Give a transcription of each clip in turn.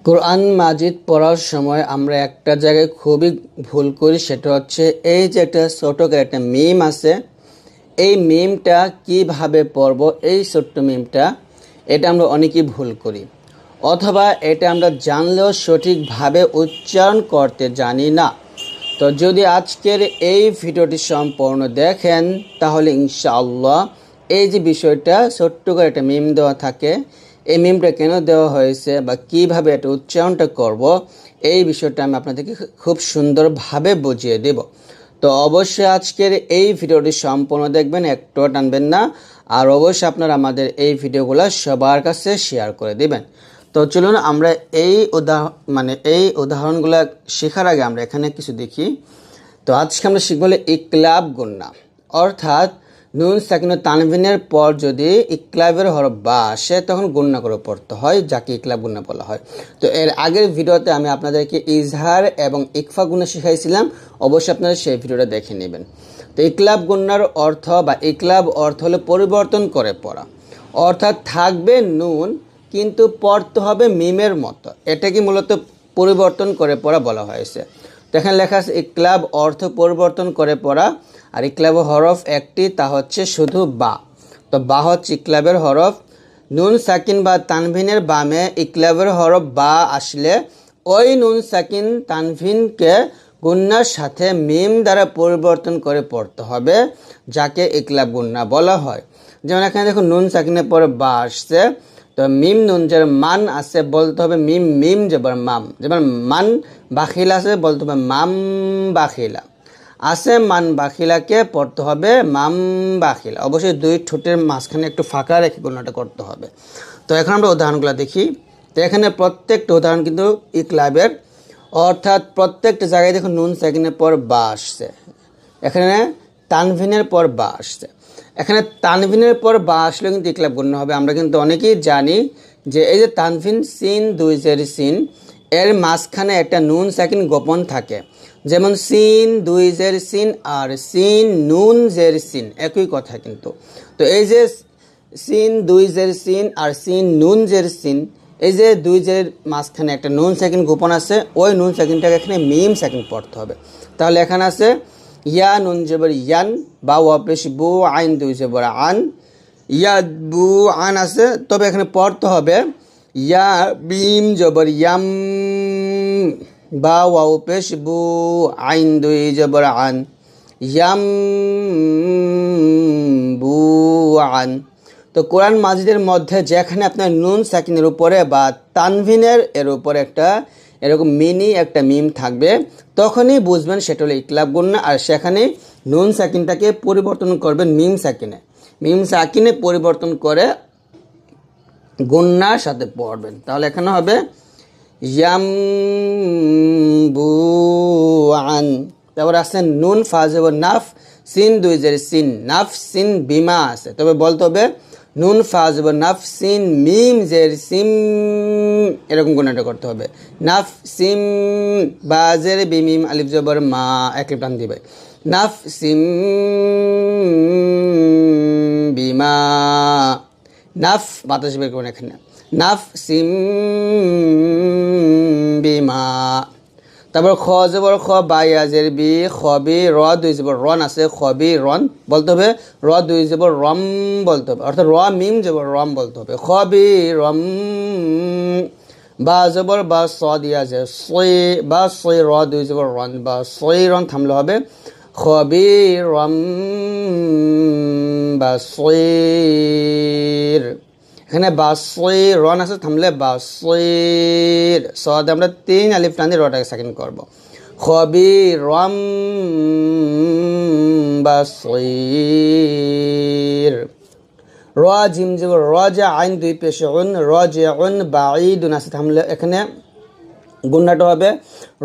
কোরআন মাজিদ পড়ার সময় আমরা একটা জায়গায় খুবই ভুল করি, সেটা হচ্ছে এই যে একটা ছোট করে একটা মিম আছে, এই মিমটা কিভাবে পড়ব, এই ছোট্ট মিমটা এটা আমরা অনেকেই ভুল করি, অথবা এটা আমরা জানলেও সঠিকভাবে উচ্চারণ করতে জানি না। তো যদি আজকের এই ভিডিওটি সম্পূর্ণ দেখেন তাহলে ইনশাআল্লাহ এই যে বিষয়টা ছোট্ট করে একটা মিম দেওয়া থাকে, এই মিমটা কেন দেওয়া হয়েছে বা কিভাবে এটা উচ্চারণটা করব, এই বিষয়টা আমি আপনাদেরকে খুব সুন্দরভাবে বুঝিয়ে দেব। তো অবশ্যই আজকের এই ভিডিওটি সম্পূর্ণ দেখবেন, একটুও টানবেন না। আর অবশ্যই আপনারা আমাদের এই ভিডিওগুলো সবার কাছে শেয়ার করে দিবেন। তো চলুন আমরা এই উদাহরণগুলো শেখার আগে আমরা এখানে কিছু দেখি। তো আজকে আমরা শিখব ইকলাব গুন্না, অর্থাৎ নুন সাকিন ও তানভিনের পর যদি ইকলাবের হরফ বা আসে তখন গুন্না করে পড়তে হয়, যাকে ইকলাব গুন্না বলা হয়। তো এর আগের ভিডিওতে আমি আপনাদেরকে ইজহার এবং ইকফা গুন্না শিখাইছিলাম, অবশ্যই আপনারা সেই ভিডিওটা দেখে নেবেন। তো ইকলাব গুন্নার অর্থ বা ইকলাব অর্থ হলো পরিবর্তন করে পড়া, অর্থাৎ থাকবে নুন কিন্তু পড়তে হবে মিমের মতো, এটাকে মূলত পরিবর্তন করে পড়া বলা হয়েছে। তো এখানে লেখা আছে ইকলাব অর্থ পরিবর্তন করে পড়া, আর ইকলাব হরফ একটি, তা হচ্ছে শুধু বা। তো বা হচ্ছে ইকলাবের হরফ। নুন সাকিন বা তানভিনের বামে ইকলাবের হরফ বা আসলে ওই নুন সাকিন তানভিনকে গুন্নার সাথে মিম দ্বারা পরিবর্তন করে পড়তে হবে, যাকে ইকলাব গুন্না বলা হয়। যেমন এখানে দেখুন নুন সাকিনের পরে বা আসছে, তো মিম নুন যার মান আছে বলতে হবে মিম মিম জবর মাম। যেমন মান বাখিলা আছে বলতে হবে মাম বাখিলা, আছে মান বাখিলাকে পড়তে হবে মাম বাখিলা। অবশ্যই দুই ঠোঁটের মাঝখানে একটু ফাঁকা রেখে গুণাটা করতে হবে। তো এখন আমরা উদাহরণগুলো দেখি। তো এখানে প্রত্যেকটা উদাহরণ কিন্তু ইকলাবের, অর্থাৎ প্রত্যেকটা জায়গায় দেখুন নুন সাকিনের পর বা আসছে, এখানে তানভিনের পর বা আসছে। এখানে তানভিনের পর বা আসলে কিন্তু ইকলাব গুন্না হবে। আমরা কিন্তু অনেকেই জানি যে এই যে তানভিন সিন দুই জের সিন, এর মাঝখানে একটা নুন সাকিন গোপন থাকে। যেমন সিন দুই জের সিন আর সিন নুন জের সিন একই কথা কিন্তু। তো এই যে সিন দুই জের সিন আর সিন নুন জের সিন, এই যে দুই জের মাঝখানে একটা নুন সাকিন গোপন আছে, ওই নুন সাকিনটাকে এখানে মিম সাকিন পড়তে হবে। তাহলে এখানে আছে ইয়া নুন জবর ইয়ান, বা ওয়াপেশ বু আইন দুই জবর আন, ইয়াদ বু আন আছে, তবে এখানে পড়তে হবে ইয়া বিম জবর ইয়াম, বা ওয়াপেশ বু আইন দুই জবর আন, ইয়াম বু আন। তো কোরআন মাজিদের মধ্যে যেখানে আপনার নুন সাকিনের উপরে বা তানভিনের এর উপরে একটা এরকম মিনি একটা মিম থাকবে, তখনই বুঝবেন সেটা হলো ইকলাব গুন্না। আর সেখানে নুন সাকিনটাকে পরিবর্তন করবেন মিম সাকিনে, মিম সাকিনে পরিবর্তন করে গুন্নার সাথে পড়বেন। তাহলে এখানে হবে ইয়াম বু আন। তারপর আসছে নুন ফাজেব নাফ সিন দুই জের সিন, নাফ সিন বিমা আছে, তবে বলতে হবে নুন ফাজেব নাফ সিন মিম জের সিম, এরকম গুণাটা করতে হবে। নাফ সিম বাজের বিমিম আলিফ জবর মা, এক টান দিবে, নাফ সিম বিমা, নাফ বাতাস বের করুন এখানে, নাফ সিম বিমা। তারপর খ জবর খ বায়াজের বি খবি র দুই জবর রন আছে, খবি রন বলতে হবে, র দুই জবর রম বলতে হবে, অর্থাৎ র মিম জবর রম বলতে হবে, খবি রম। বা জবর বা স দিয়া আছে সই, বা সই র দুই জবর রন, বা সই রন থামলে হবে খবি রম বা সইর। এখানে বাসইর রন আছে, থামলে বাসইর। সদ আমরা তিন আলিফ টান দিয়ে রটাকে সেকেন্ড করব। খবিরম বাসইর। র জিম যাব রজা আইন দুই পেশে উন, রজউন বাঈদুন আছে, থামলে এখানে গুন্নাটা হবে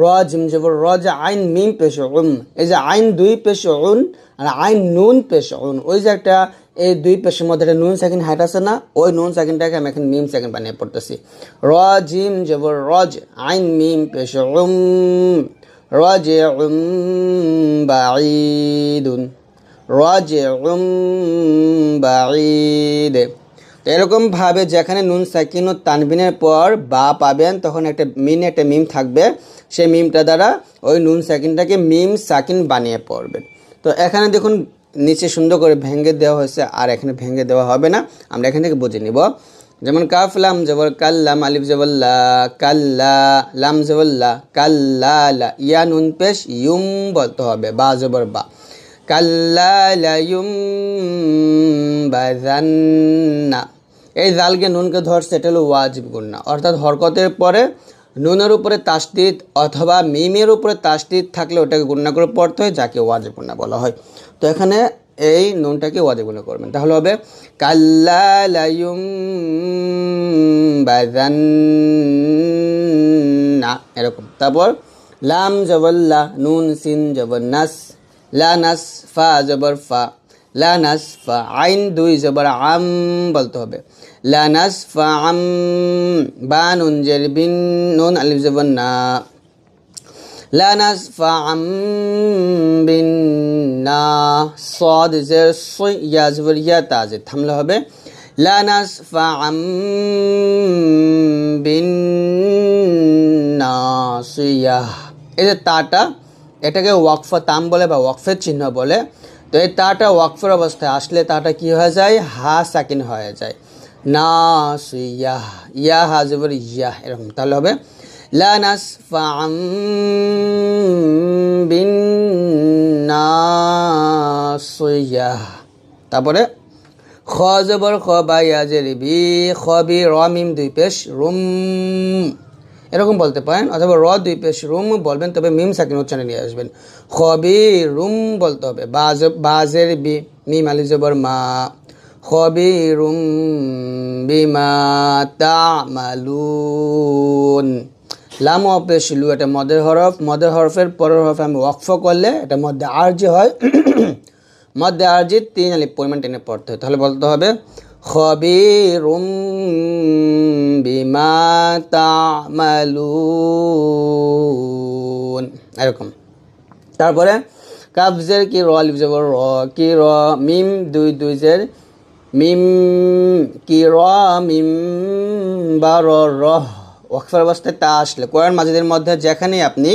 র জিম যাব রজা আইন মিম পেশে উন। এই যে আইন দুই পেশে উন আর আইন নুন পেশে উন, ওই যে একটা এই দুই পেশের মধ্যে একটা নুন সেকেন্ড হাইট আছে না, ওই নুন সেকেন্ডটাকে আমি এখন মিম সেকেন্ড বানিয়ে পড়তেছি। র জিম জবর রজ আইন মিম পেশ রজ বাঈদুন, রজ বাঈদ। তো এরকমভাবে যেখানে নুন সাকিন ও তানবিনের পর বা পাবেন তখন একটা মিম থাকবে, সেই মিমটা দ্বারা ওই নুন সাকিনটাকে মিম সাকিন বানিয়ে পড়বেন। তো এখানে দেখুন নিচে সুন্দর করে ভেঙে দেওয়া হয়েছে, আর এখানে ভেঙে দেওয়া হবে না, আমরা এখান থেকে বুঝে নিব। যেমন কাফ লাম জবর কাল্লাম, আলিফ জবর লা, কাল্লা, লাম জবর লা, কাল্লা লা, ইয়া নুন পেশ ইউম বলতে হবে, বা জবর বা, কাল্লা লা ইউমবাযান্না। এই জালকে নুনকে ধরছে, এটা হলো ওয়াজিব গুন্না, অর্থাৎ হরকতের পরে নুনের উপরে তাসদিদ অথবা মিমের উপরে তাসদিদ থাকলে ওটাকে গুন্না করে পড়তে হয়, যাকে ওয়াজিব গুন্না বলা হয়। তো এখানে এই নুনটাকে ওয়াজিব গুন্না করবেন, তাহলে হবে কাল্লা লা ইউমবাযান্না, এরকম। তারপর লাম জবর লা, নুন সিন জবর নাস, লা নাস, ফা জবর ফা, লা নাস ফা, আইন দুই জবর আম বলতে হবে, লা নাস ফা আম, বা নুন জের বিন, নুন আলিফ জবর না, লা নাস ফা আম বিন না, সাদ জের সুই, ইয়া জবর ইয়া, তাজে থামলে হবে লা নাস ফা আম বিন নাসিয়া। এই যে তাটা, এটাকে ওয়াকফা তাম বলে বা ওয়াকফের চিহ্ন বলে। তো এই তাটা ওয়াকফের অবস্থায় আসলে তাটা কি হয়ে যায়, হা সাকিন হয়ে যায়, নাসিয়া, ইয়া হা জবর ইয়া, এরকম। তাহলে হবে লা নাসফা'আম বিন নাসিয়া। তারপরে খ জবর খ, বা ইয়া জের বি, খ বি, র মিম দুই পেশ রুম, এরকম বলতে পারেন, অথবা র দুই পেশ রুম বলবেন, তবে মিম সাকিন উচ্চারণে নিয়ে আসবেন, খবি রুম বলতে হবে, বাজের বি, মিম আলিফ জবর মা, খবি রুম বিমা তা'মালুন। লাম ও পেশ লু, এটা মদের হরফ, মদের হরফের পরের হরফে আমি ওয়াকফ করলে এটা মধ্যে আরজি হয়, মধ্যে আরজি 3 আলিফ পরিমাণ টেনে পড়তে হয়, তাহলে বলতে হবে খবিরুম বিমা তা'মালুন, এরকম। তারপরে কাফজের কি, র আলিফ জবর র, কি র, মিম দুই দুই জের মিম, কি র মিম, বা র র। ওয়াকফের অবস্থায় তা আসলে কোরআন মাজিদের মধ্যে যেখানে আপনি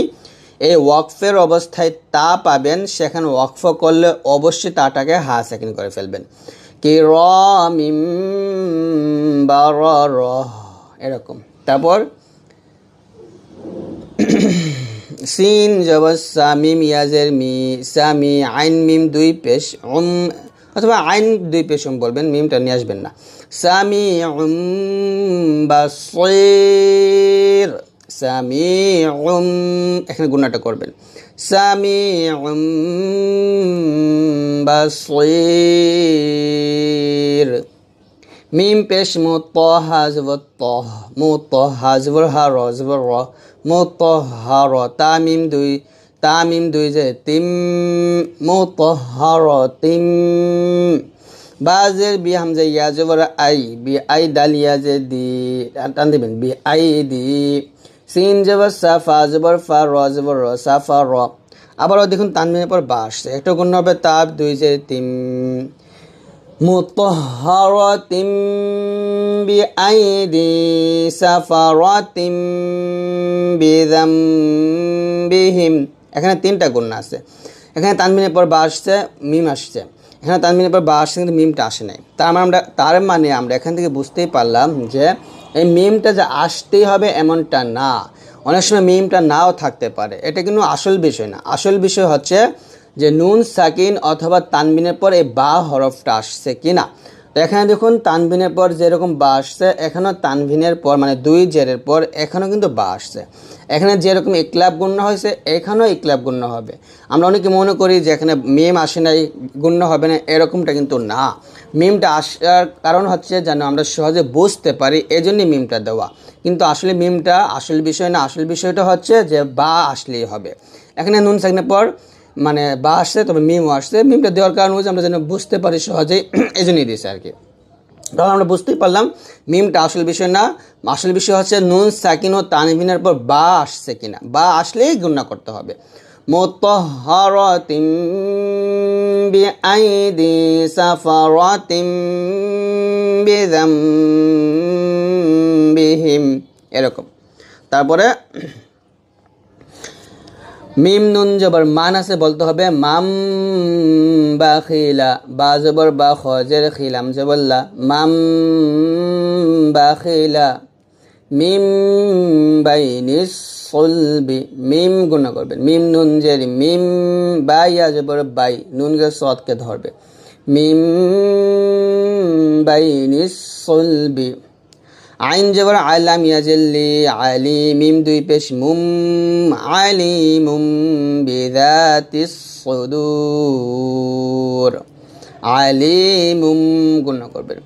এই ওয়াকফের অবস্থায় তা পাবেন, সেখানে ওয়াকফ করলে অবশ্যই তাটাকে হা সাকিন করে ফেলবেন, কিরামিম বারারাহ, এরকম। তারপর সিন জবর সা, মিম ইয়াজের মি, সামি, আইন মিম দুই পেশ অথবা আইন দুই পেশ বলবেন, মিমটা নিয়ে আসবেন না, সামি বাসীর, সামি এখানে গুণাটা করবেন, সামি বাসীর। মিম পেশ মুতহা জবর তহ, মুতহা জবর হা, র জবর র, মুতহহার, তামিম দুই যে তিম, মুতহহার তিম। বাজের বি হামজা ইয়া জবর আই, বি আই দাল ইয়া যে দি, টান দিবেন, বি আই দি। সিন জবর সা, ফা জবর ফা, র জবর র, সাফা র। আবারও দেখুন তানবিনের পর বা আসছে, একটা গুণ হবে তাব দুই যে তিম, মুতহহারাতিম বিআইদি সাফারাতিম বিযামবিহিম। এখানে 3টা গুণ আছে, এখানে তানবিনের পর বা আসছে, মিম আসছে, এখানে তানবিনের পর বা আসছে কিন্তু মিমটা আসে নাই। তার মানে আমরা এখান থেকে বুঝতেই পারলাম যে এই মিমটা যে আসতেই হবে এমনটা না, অনেক সময় মিমটা নাও থাকতে পারে, এটা কিন্তু আসল বিষয় না। আসল বিষয় হচ্ছে যে নুন সাকিন অথবা তানবিনের পর এই বা হরফটা আসছে কিনা। তো এখানে দেখুন তানবিনের পর যেরকম বা আসছে, এখানেও তানবিনের পর মানে দুই জেরের পর এখানেও কিন্তু বা আসছে। এখানে যেরকম ইকলাব গুণ্য হয়েছে এখানেও ইকলাব গুণ্য হবে। আমরা অনেকে মনে করি যে এখানে মিম আসে নাই গুণ্য হবে না, এরকমটা কিন্তু না। মিমটা আসার কারণ হচ্ছে যেন আমরা সহজে বুঝতে পারি, এজন্যই মিমটা দেওয়া, কিন্তু আসলে মিমটা আসল বিষয় না। আসল বিষয়টা হচ্ছে যে বা আসলেই হবে। এখানে নুন সাকিনের পর মানে বা আসছে, তবে মিমও আসছে, মিমটা দেওয়ার কারণ হচ্ছে আমরা যেন বুঝতে পারি সহজেই, এই জন্যই দিয়েছে আর কি। তাহলে আমরা বুঝতেই পারলাম মিমটা আসল বিষয় না, আসল বিষয় হচ্ছে নুন সাকিন ও তানবিনের পর বা আসছে কিনা। বা আসলেই গুণনা করতে হবে। মুতহহারাতিম বিআইদি সাফারাতিম বিযামবিহিম, এরকম। তারপরে মিম নুন জবর মান আছে, বলতে হবে মাম বাখিলা, বা জবর বা খ জের খিলাম জবল্লা, মাম বাখিলা। মিম বাইনিস সুলবি, মিম গুণা করবেন, মিম নুন জের মিম, বাইয়া জবর বাই, নুন কে সদকে ধরবে, মিম বাইনিস সুলবি। আইন জবর আলাম ইয়াজিল্লি, আলি, মিম দুই পেশ মুম, আলিমুম বিযাতিস সুদূর, আলিমুম গুণা করবেন,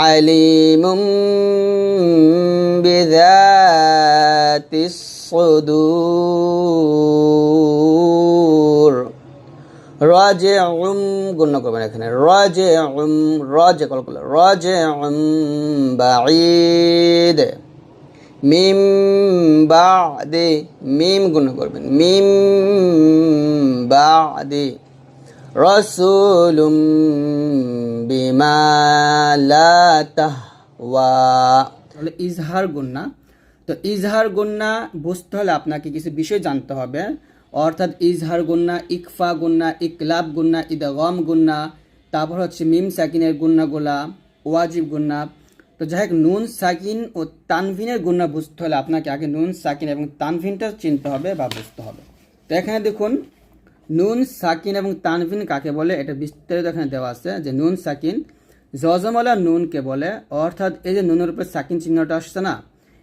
আলিমুম বিযাতিস সুদূর। রাজিউম গুণা করবেন, এখানে রাজিউম, রাজে কল করলে রাজিউম বাঈদ। মিম বাদে, মিম গুণা করবেন, মিম বাদে। রাসূলুম বিমা লা তাহওয়া, তাহলে ইজহার গুন্না। তো ইজহার গুন্না বুঝতে হলে আপনাকে কিছু বিষয় জানতে হবে, অর্থাৎ ইজহার গুন্না, ইকফা গুন্না, ইকলাব গুন্না, ইদগাম গুন্না, তারপর হচ্ছে মিম সাকিনের গুন্নাগুলা, ওয়াজিব গুন্না। তো যাই হোক, নুন সাকিন ও তানভিনের গুন্না বুঝতে হলে আপনাকে আগে নুন সাকিন এবং তানভিনটা চিনতে হবে বা বুঝতে হবে। তো এখানে দেখুন নুন সাকিন এবং তানভিন কাকে বলে, এটা বিস্তারিত এখানে দেওয়া আছে যে নুন সাকিন জজমওয়ালা নুনকে বলে, অর্থাৎ এই যে নুনের উপর সাকিন চিহ্নটা আসছে না,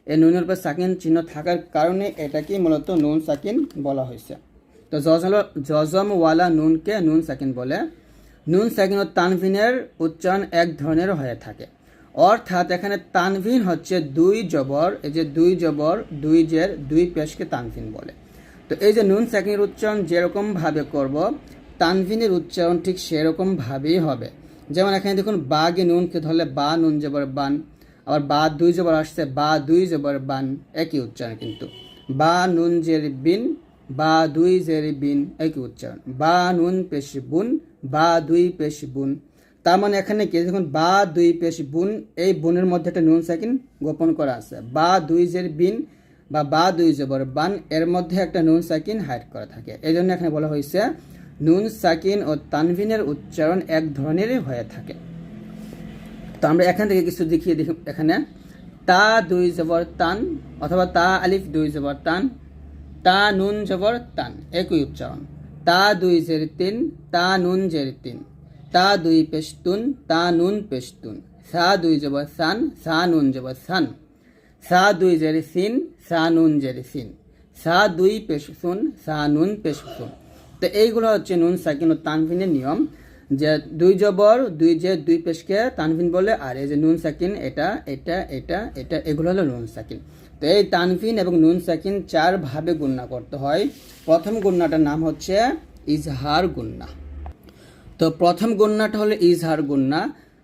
এই নুনের উপর সাকিন চিহ্ন থাকার কারণে এটাকে মূলত নুন সাকিন বলা হয়েছে। তো জজমওয়ালা নুনকে নুন সাকিন বলে। নুন সাকিন ও তানভিনের উচ্চারণ এক ধরনের হয়ে থাকে, অর্থাৎ এখানে তানভিন হচ্ছে দুই জবর, এই যে দুই জবর দুই জের দুই পেশকে তানভিন বলে। তো এই যে নুন সাকিনের উচ্চারণ যেরকমভাবে করব, তানভিনের উচ্চারণ ঠিক সেরকমভাবেই হবে। যেমন এখানে দেখুন বা গে নুনকে ধরলে বা নুন জবর বান, আবার বা দুই জবর আসছে বা দুই জবর বান, একই উচ্চারণ কিন্তু। বা নুন জের বিন, বা দুই জের বিন, একই উচ্চারণ। বা নুন পেশ বুন, বা দুই পেশ বুন। তার মানে এখানে কি দেখুন বা দুই পেশ বুন, এই বুনের মধ্যে একটা নুন সাকিন গোপন করা আছে। বা দুই জের বিন বা দুই জবর বান, এর মধ্যে একটা নুন সাকিন হাইড করা থাকে। এই জন্য এখানে বলা হয়েছে নুন সাকিন ও তানভিনের উচ্চারণ এক ধরনেরই হয়ে থাকে। তো আমরা এখান থেকে কিছু দেখিয়ে দেখি, এখানে তা দুই জবর তান অথবা তা আলিফ দুই জবর তান, তা নুন জবর তান, একই উচ্চারণ। তা দুই জের তিন, তা নুন জের তিন, তা দুই পেশতুন, তা নুন পেশতুন। সা দুই জবর সান, সা নুন জবর সান। সা দুই জের সিন, সা নুন জের সিন। সা দুই পেশসুন, সা নুন পেশসুন। তো এইগুলো হচ্ছে নুন সাকিন ও তানভিনের নিয়ম, যে দুই জবর দুই যে দুই পেশকে তানভিন বলে, আর এই যে নুন সাকিন এটা এটা এটা এটা, এগুলো হলো নুন সাকিন। তো এই তানভিন এবং নুন সাকিন চার ভাবে গুণনা করতে হয়। প্রথম গুণনাটার নাম হচ্ছে ইজহার গুণনা। তো প্রথম গুণনাটা হলো ইজহার গুণনা।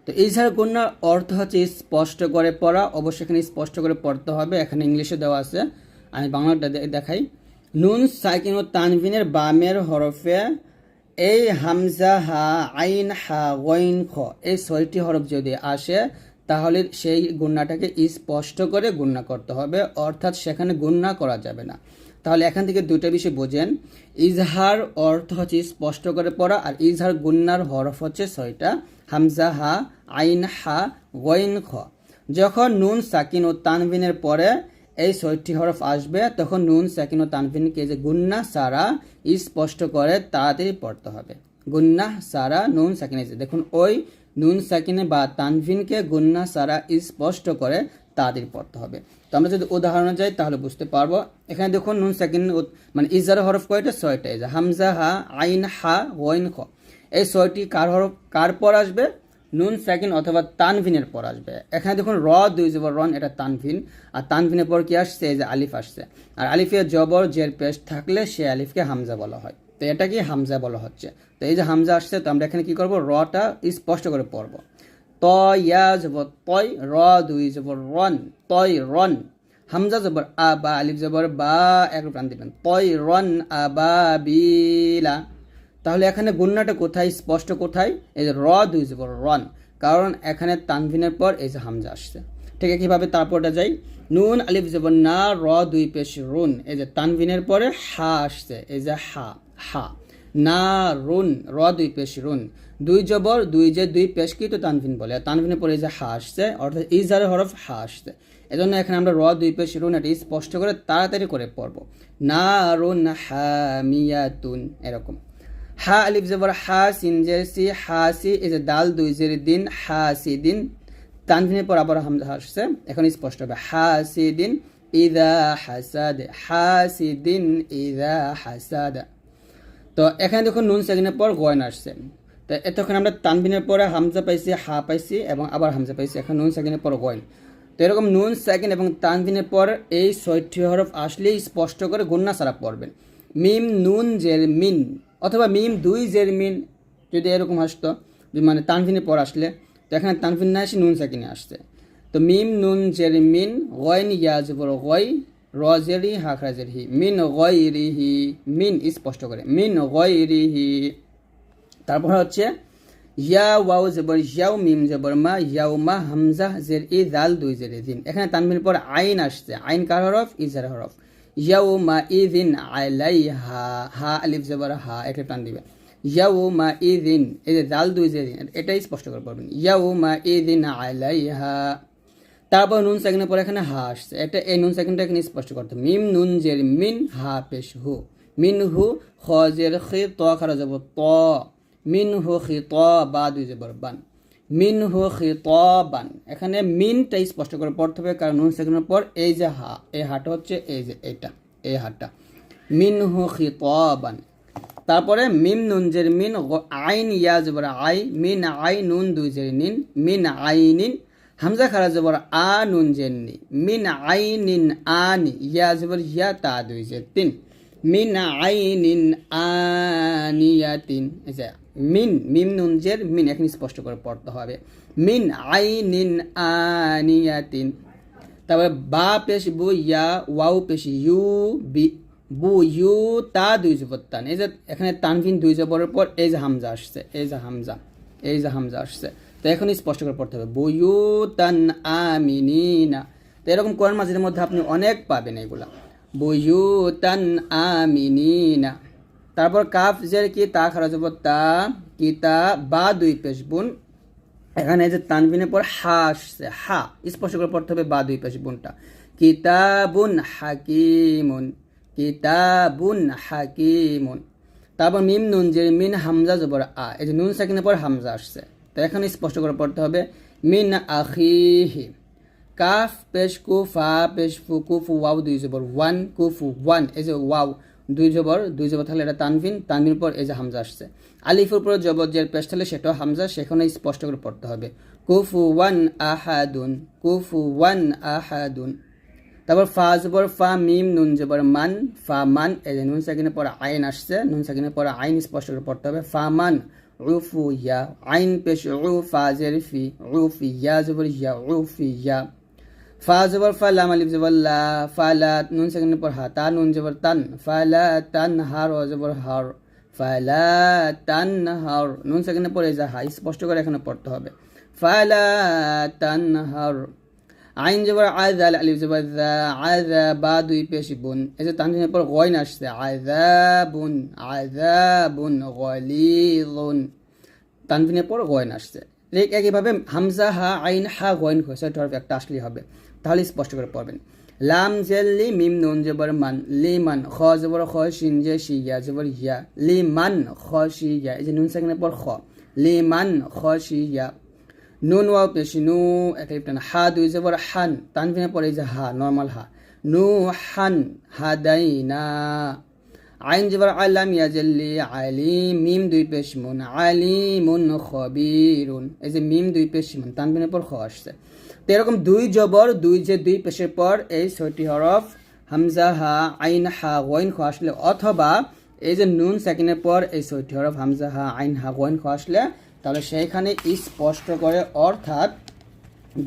তো ইজহার গুণনার অর্থ হচ্ছে স্পষ্ট করে পড়া, অবশ্যই এখানে স্পষ্ট করে পড়তে হবে, এখানে ইংলিশে দেওয়া আছে, আমি বাংলাটা দেখাই। নুন সাকিন ও তানভিনের বামের হরফে এই হামজা হা আইন হা গইন খ, এই ছয়টি হরফ যদি আসে তাহলে সেই গুণনাটাকে স্পষ্ট করে গুণনা করতে হবে, অর্থাৎ সেখানে গুণনা করা যাবে না। তাহলে এখান থেকে দুইটা বিষয় বোঝেন, ইজহার অর্থ হচ্ছে স্পষ্ট করে পড়া, আর ইজহার গুণনার হরফ হচ্ছে ছয়টা, হামজা হা আইন হা গইন খ। যখন নুন সাকিন ও তানভিনের পরে এই ছয়টি হরফ আসবে তখন নুন সাকিন ও তানভিনকে যে গুন্না সারা স্পষ্ট করে তাড়াতাড়ি পড়তে হবে। গুন্না সারা নুন সাকিনে, দেখুন ওই নুন সাকিনে বা তানভিনকে গুন্না সারা স্পষ্ট করে তাড়াতাড়ি পড়তে হবে। তো আমরা যদি উদাহরণে যাই তাহলে বুঝতে পারবো। এখানে দেখুন নুন সাকিন মানে ইজার হরফ কয়টা? ছয়টা। এই যে হামজা হা আইন হা ওয়াইন খ, এই ছয়টি কার হরফ কার পর আসবে? নুন সাকিন অথবা তানভিনের পর আসবে। এখানে দেখুন র দুই জবর রন, এটা তানভিন, আর তানভিনের পর কি আসছে? এই যে আলিফ আসছে, আর আলিফের জবর জের পেশ থাকলে সে আলিফকে হামজা বলা হয়, তো এটা কি হামজা বলা হচ্ছে। তো এই যে হামজা আসছে, তো আমরা এখানে কি করব? রটা স্পষ্ট করে পড়ব। ত ইয়া জবর তয়, র দুই জবর রন, তয় রন। হামজা জবর আ বা আলিফ জবর বা, এক প্রাণ দিবেন, তয় রন আবাবিলা। তাহলে এখানে গুন্নাটা কোথায়, স্পষ্ট কোথায়, এই যে র দুই জবর রন, কারণ এখানে তানভিনের পর এই যে হামজা আসছে। ঠিক আছে, কীভাবে তারপরটা যাই, নুন আলিফ জবর না, র দুই পেশ রুন, এই যে তানভিনের পরে হা আসছে, এই যে হা, হা না রুন, র দুই পেশ রুন, দুই জবর দুই যে দুই পেশ কি তো তানভিন বলে, তানভিনের পরে এই যে হা আসছে, অর্থাৎ ইজারের হরফ হা আসছে। এজন্য এখানে আমরা র দুই পেশ রুন এটি স্পষ্ট করে তাড়াতাড়ি করে পড়ব, না রুন হামিয়াতুন, এরকম। হা আলিফ জবর হা, সিন জের সি, হা সি, এই যে দাল দুই জের দিন, হা সি দিন, তানভিনের পর আবার হামজা আসছে, এখন স্পষ্ট হবে হা সি দিন ইদা হাসাদ, হা সি দিন ইদা হাসাদ। তো এখানে দেখুন নুন সাকিনের পর গয়ন আসছে, তো এতক্ষণ আমরা তানভিনের পরে হামজা পাইছি, হা পাইছি এবং আবার হামজা পাইছি, এখন নুন সাকিনের পর গয়ন। তো এরকম নুন সাকিন এবং তানভিনের পর এই 6টি হরফ আসলেই স্পষ্ট করে গুন্না ছাড়া পড়বেন। মিম নুন জের মিন অথবা মিম দুই জের মিন যদি এরকম আসতো, মানে তানভিনের পর আসলে, তো এখানে তানভিন না এসে নুন সাকিনে আসছে। তো মিম নুন জের মিন, গয়ন ইয়া জবর গয়, র জেরি হা খাজের হি, মিন গয়রিহি, মিন স্পষ্ট করে মিন গয়রিহি। তারপর হচ্ছে ইয়া ওয়াও জবর ইয়াও, মিম জবর মা, ইয়াও মা, হামজা জের ই, দাল দুই জের দিন, এখানে তানভিনের পর আইন আসছে, আইন কার হরফ, ইজার হরফ, ইয়াও মা ইদিন আলাইহা, হা আলিফ জবর হা, একটা টান দিবেন, ইয়াও মা ইদিন, এই যে দাল দুই জের দিন, এটাই স্পষ্ট করে পড়বেন, ইয়াও মা ইদিন আলাইহা। তারপর নুন সেকেন্ডের পর এখানে হা আসছে, এটা এই নুন সেকেন্ডটা এখানে স্পষ্ট করতে, মিম নুন জের মিন, হা পেশ হু, মিন হু, খ জের খি, ত খারা যাব ত, মিন হু খি ত বা দুই জবর বান, মিন হু খি ত বান, এখানে মিনটা স্পষ্ট করে পড়তে হবে, কারণ নুন সেকেন্ডের পর এই যে হা, এই হাটা হচ্ছে এই যে এটা, এই হাটা, মিন হু খি ত বান। তারপরে মিম নুন জের মিন, আইন ইয়া জবর আই, মিন আই নুন দুই জের নিন, মিন আই নিন, হামজা খারা জবর আ নুন জের নি, মিন আই নিন আনি, ইয়া জবর ইয়া তা দুই জের তিন, মিন আই নিন আনিয়াতিন, মিন মিম নুন জের মিন, এখানে স্পষ্ট করে পড়তে হবে, মিন আই নিন আনিয়াতিন। তারপরে বা পেশ বু, ইয়া ওয়াও পেশ ইউ, বি বু ইউ, তা দুই জবর তান, এই যে এখানে তানভিন দুই জবরের পর এই যে হামজা আসছে, এই যে হামজা, এই যে হামজা আসছে, তো এখন স্পষ্ট করে পড়তে হবে, বুয়ু তান আমিনিনা। তো এরকম কোরআন মাজিদের মধ্যে আপনি অনেক পাবেন এগুলা, বুয়ু তান আমিনিনা। তারপর কাফ জের কি, তা খারা জবর তা, কিতা বা দুই পেশ বুন, এখানে যে তানভিনের পর হা আসছে, হা স্পষ্ট করে পড়তে হবে বা দুই পেশ বুনটা, কিতাবুন হাকিমুন, কিতাবুন হাকিমুন। তারপর মিম নুন যে মিন, হামজা জবর আ, এই যে নুন সাকিনের পর হামজা আসছে, তো এখানে স্পষ্ট করে পড়তে হবে, মিন আখিহি। কাফ পেশ কু, ফা পেশ ফু, কুফু ওয়াও দুই জবর ওয়ান, কুফু ওয়ান, এই যে ওয়াও দুই জবর থাকলে এটা তানভিন, তানভিন পর এই যে হামজা আসছে, আলিফের পর জবর জের পেশ থাকলে সেটাও হামজা, সেখানে স্পষ্ট করে পড়তে হবে, কুফু ওয়ান আহাদুন, কুফু ওয়ান আহাদুন। তারপর ফা জবর ফা, মিম নুন জবর মান, ফা মান, এই যে নুন সাকিনের পর আইন আসছে, নুন সাকিনের পর আইন স্পষ্ট করে পড়তে হবে, ফা মান, উফু ইয়া, আইন পেশ উ, ফা জের ফি, উফি, ইয়া জবর ইয়া, উফি ইয়া। ফা জবর ফা, লাম আলিফ জবর লা, ফালা, নুন সাকিনের পর হা, তা নুন জবর তান, ফালা তান হার, ও জবর হার, ফালা তান হার, নুন সাকিনের পর এই যে হা স্পষ্ট করে এখানে পড়তে হবে, ফালা তান হার। আইন জবর আযাল, আলিফ জবর যা, আযা বা দুই পেশ বুন, এই যে তানভিনের পর গয়ন আসছে, আযাবুন, আযাবুন গলিযুন, তানভিনের পর গয়ন আসছে। ঠিক একইভাবে হামজা হা আইন হা গয়ন হয়েছে, একটা আসলেই হবে, তাহলে স্পষ্ট করে পড়বেন। লাম জের লি, মিম নুন জবর মান, লিমান, খ জবর খ, শিন জে শি, ইয়া জবর ইয়া, লিমান খশিয়া, এই যে নুন সাকিনের পর খ, লিমান খশিয়া। নুন ওয়াও পেশ নু, একটা হা দুই জবর হান, তানভিনের পরে এই যে হা নর্মাল হা, নু হান হাদাইনা। আইন জবর আলাম, ইয়া জেল্লি আলিম, মিম দুই পেশ মুন, আলিমুন খবিরুন, এই যে মিম দুই পেশ মুন, তানভিনের পর খ আসছে। তো এরকম দুই জবর দুই যে দুই পেশের পর এই 6টি হরফ হামজা হা আইন হা গয়ন খ আসলে, অথবা এই যে নুন সাকিনের পর এই 6টি হরফ হামজা হা আইন হা গয়ন খ আসলে, তাহলে সেইখানে স্পষ্ট করে অর্থাৎ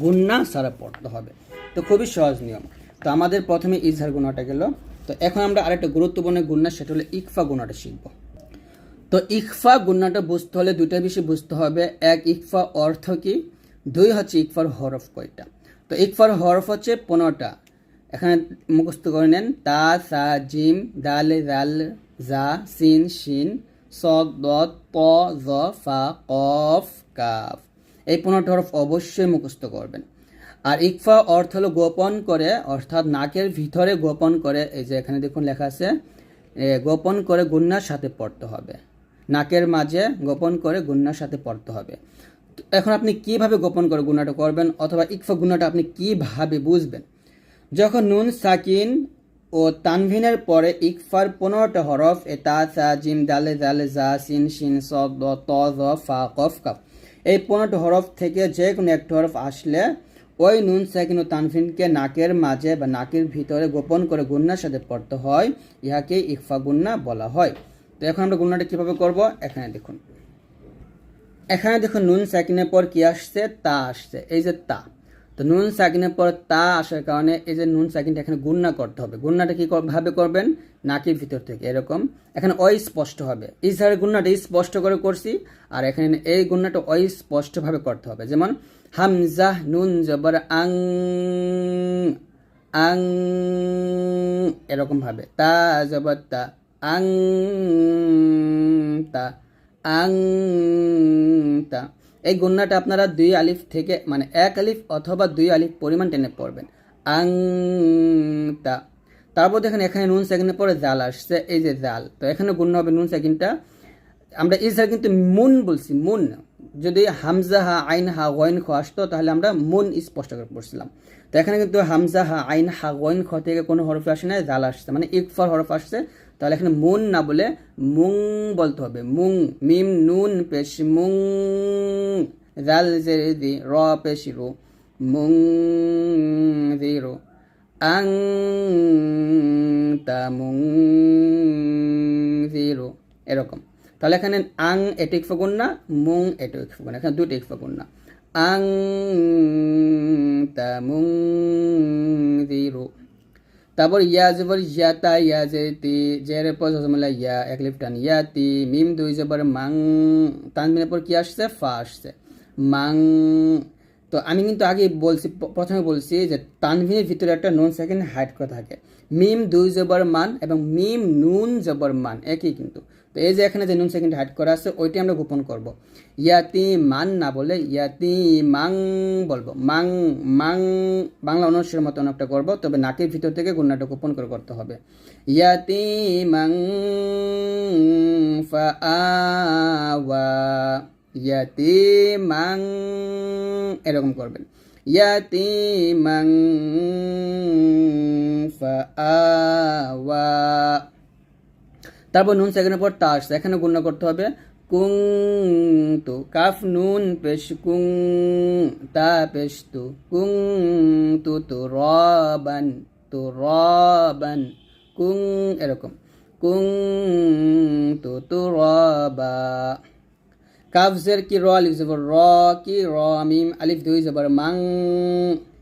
গুন্না ছাড়া পড়তে হবে। তো খুবই সহজ নিয়ম। তো আমাদের প্রথমে ইজহার গুণাটা গেল, তো এখন আমরা আরেকটা গুরুত্বপূর্ণ গুন্না, সেটা হলো ইকফা গুণাটা শিখব। তো ইকফা গুণনাটা বুঝতে হলে দুইটা বিষয় বুঝতে হবে। এক, ইকফা অর্থ কি, দুই হচ্ছে ইকফার হরফ কয়টা। তো ইকফার হরফ হচ্ছে 15টা, এখানে মুখস্থ করে নেন। তা, সা, জিম, দাল, জাল, জা, সিন, শিন, সদ, দদ, ত, জ, ফা, কফ, কাফ। এই 15টা হরফ অবশ্যই মুখস্থ করবেন। আর ইকফা অর্থ হলো গোপন করে, অর্থাৎ নাকের ভিতরে গোপন করে। এই যে এখানে দেখুন লেখা আছে, গোপন করে গুন্নার সাথে পড়তে হবে, নাকের মাঝে গোপন করে গুন্নার সাথে পড়তে হবে। এখন আপনি কিভাবে গোপন করে গুণাটা করবেন, অথবা ইকফা গুণাটা আপনি কিভাবে বুঝবেন? যখন নুন সাকিন ও তানভিনের পরে ইকফার 15টা হরফ, তা, সা, জিম, দালে, জালে, জা, সিন, শিন, সদ, দ, ত, জ, ফা, কফ, কাফ, এই 15টা হরফ থেকে যে কোনো একটা হরফ আসলে ওই নুন সাকিন ও তানভিনকে নাকের মাঝে বা নাকের ভিতরে গোপন করে গুন্নার সাথে পড়তে হয়, ইহাকে ইকফা গুন্না বলা হয়। তো এখন আমরা গুন্নাটা কিভাবে করব, এখানে দেখুন। এখানে দেখুন নুন সাকিনের পর কি আসছে, তা আসছে, এই যে তা। তো নুন সাকিনের পর তা আসার কারণে এই যে নুন সাকিনটা এখানে গুন্না করতে হবে। গুন্নাটা কি ভাবে করবেন, নাকের ভিতর থেকে এরকম, এখানে অস্পষ্ট হবে। ইজহারের গুন্নাটা স্পষ্ট করে করছি, আর এখানে এই গুন্নাটা অস্পষ্টভাবে করতে হবে। যেমন হামজা নুন জবর আং, আং, এরকম ভাবে। তা জবর তা, আং, তা, আং, তা। এই গুন্নাটা আপনারা 2 আলিফ থেকে, মানে 1 আলিফ অথবা 2 আলিফ পরিমাণ টেনে পড়বেন। আং, তা। তারপর দেখেন এখানে নুন সাকিনের পরে জাল আসছে, এই যে জাল। তো এখানে গুণ হবে নুন সাকিনটা, আমরা ইজহার কিন্তু মুন বলছি, মুন। যদি হামজা হা আইন হা গইন খ আসতো তাহলে আমরা মুন স্পষ্ট করে পড়ছিলাম। তো এখানে কিন্তু হামজা হা আইন হা গইন খ থেকে কোনো হরফ আসে না, জাল আসছে, মানে ইকফার হরফ আসছে। তাহলে এখানে মুন না বলে মুং বলতে হবে। মুং, মিম নুন পেশ মুং, জাল জেরে দি, র পেশ রু, মুং জিরো, আং তা মুং জিরো, এরকম। তাহলে এখানে আং এটি ইকফা গুন্না, মুং এটি ইকফা গুন্না, এখানে দুটো ইকফা গুন্না। আং তা মুং জিরো। তারপর ইয়া জবর ইয়াতা, ইয়া জেতি, জের পর জজমলা ইয়া, এক লিফ টান, ইয়াতি, মিম 2 জবর মাং, তানবিনের পর কি আসছে, ফা আসছে, মাং। তো আমি কিন্তু আগে বলছি, প্রথমে বলছি যে তানভিনের ভিতরে একটা নুন সেকেন্ড হাইড করা থাকে। মিম 2 জবর মান এবং মিম নুন জবর মান একই কিন্তু। তো এই যে এখানে যে নুন সেকেন্ড হাইড করা আছে ওইটি আমরা গোপন করব। ইয়াতি মান না বলে ইয়াতি মাং বলবো, মাং, মাং, বাংলা অনুচ্ছেদের মতো অনেকটা করবো, তবে নাকের ভিতর থেকে গুণাটা গোপন করে করতে হবে। ইয়াতি মাং ফা আওয়া, ইয়াতি মাং, এরকম করবেন। ইয়াতি মাং ফা আওয়া। তারপর নুন সেকেন্ডের পর তা আসছে, এখানে গুণনা করতে হবে। কুং তু, কাফ নুন পেশ কুং, তা পেশ তু, কুং তু তু রবান, তু রবান, কুং, এরকম, কুং তু তু রবা। কাফ জের কি র, আলিফ জবর র, কি র, মিম আলিফ 2 জবর মাং।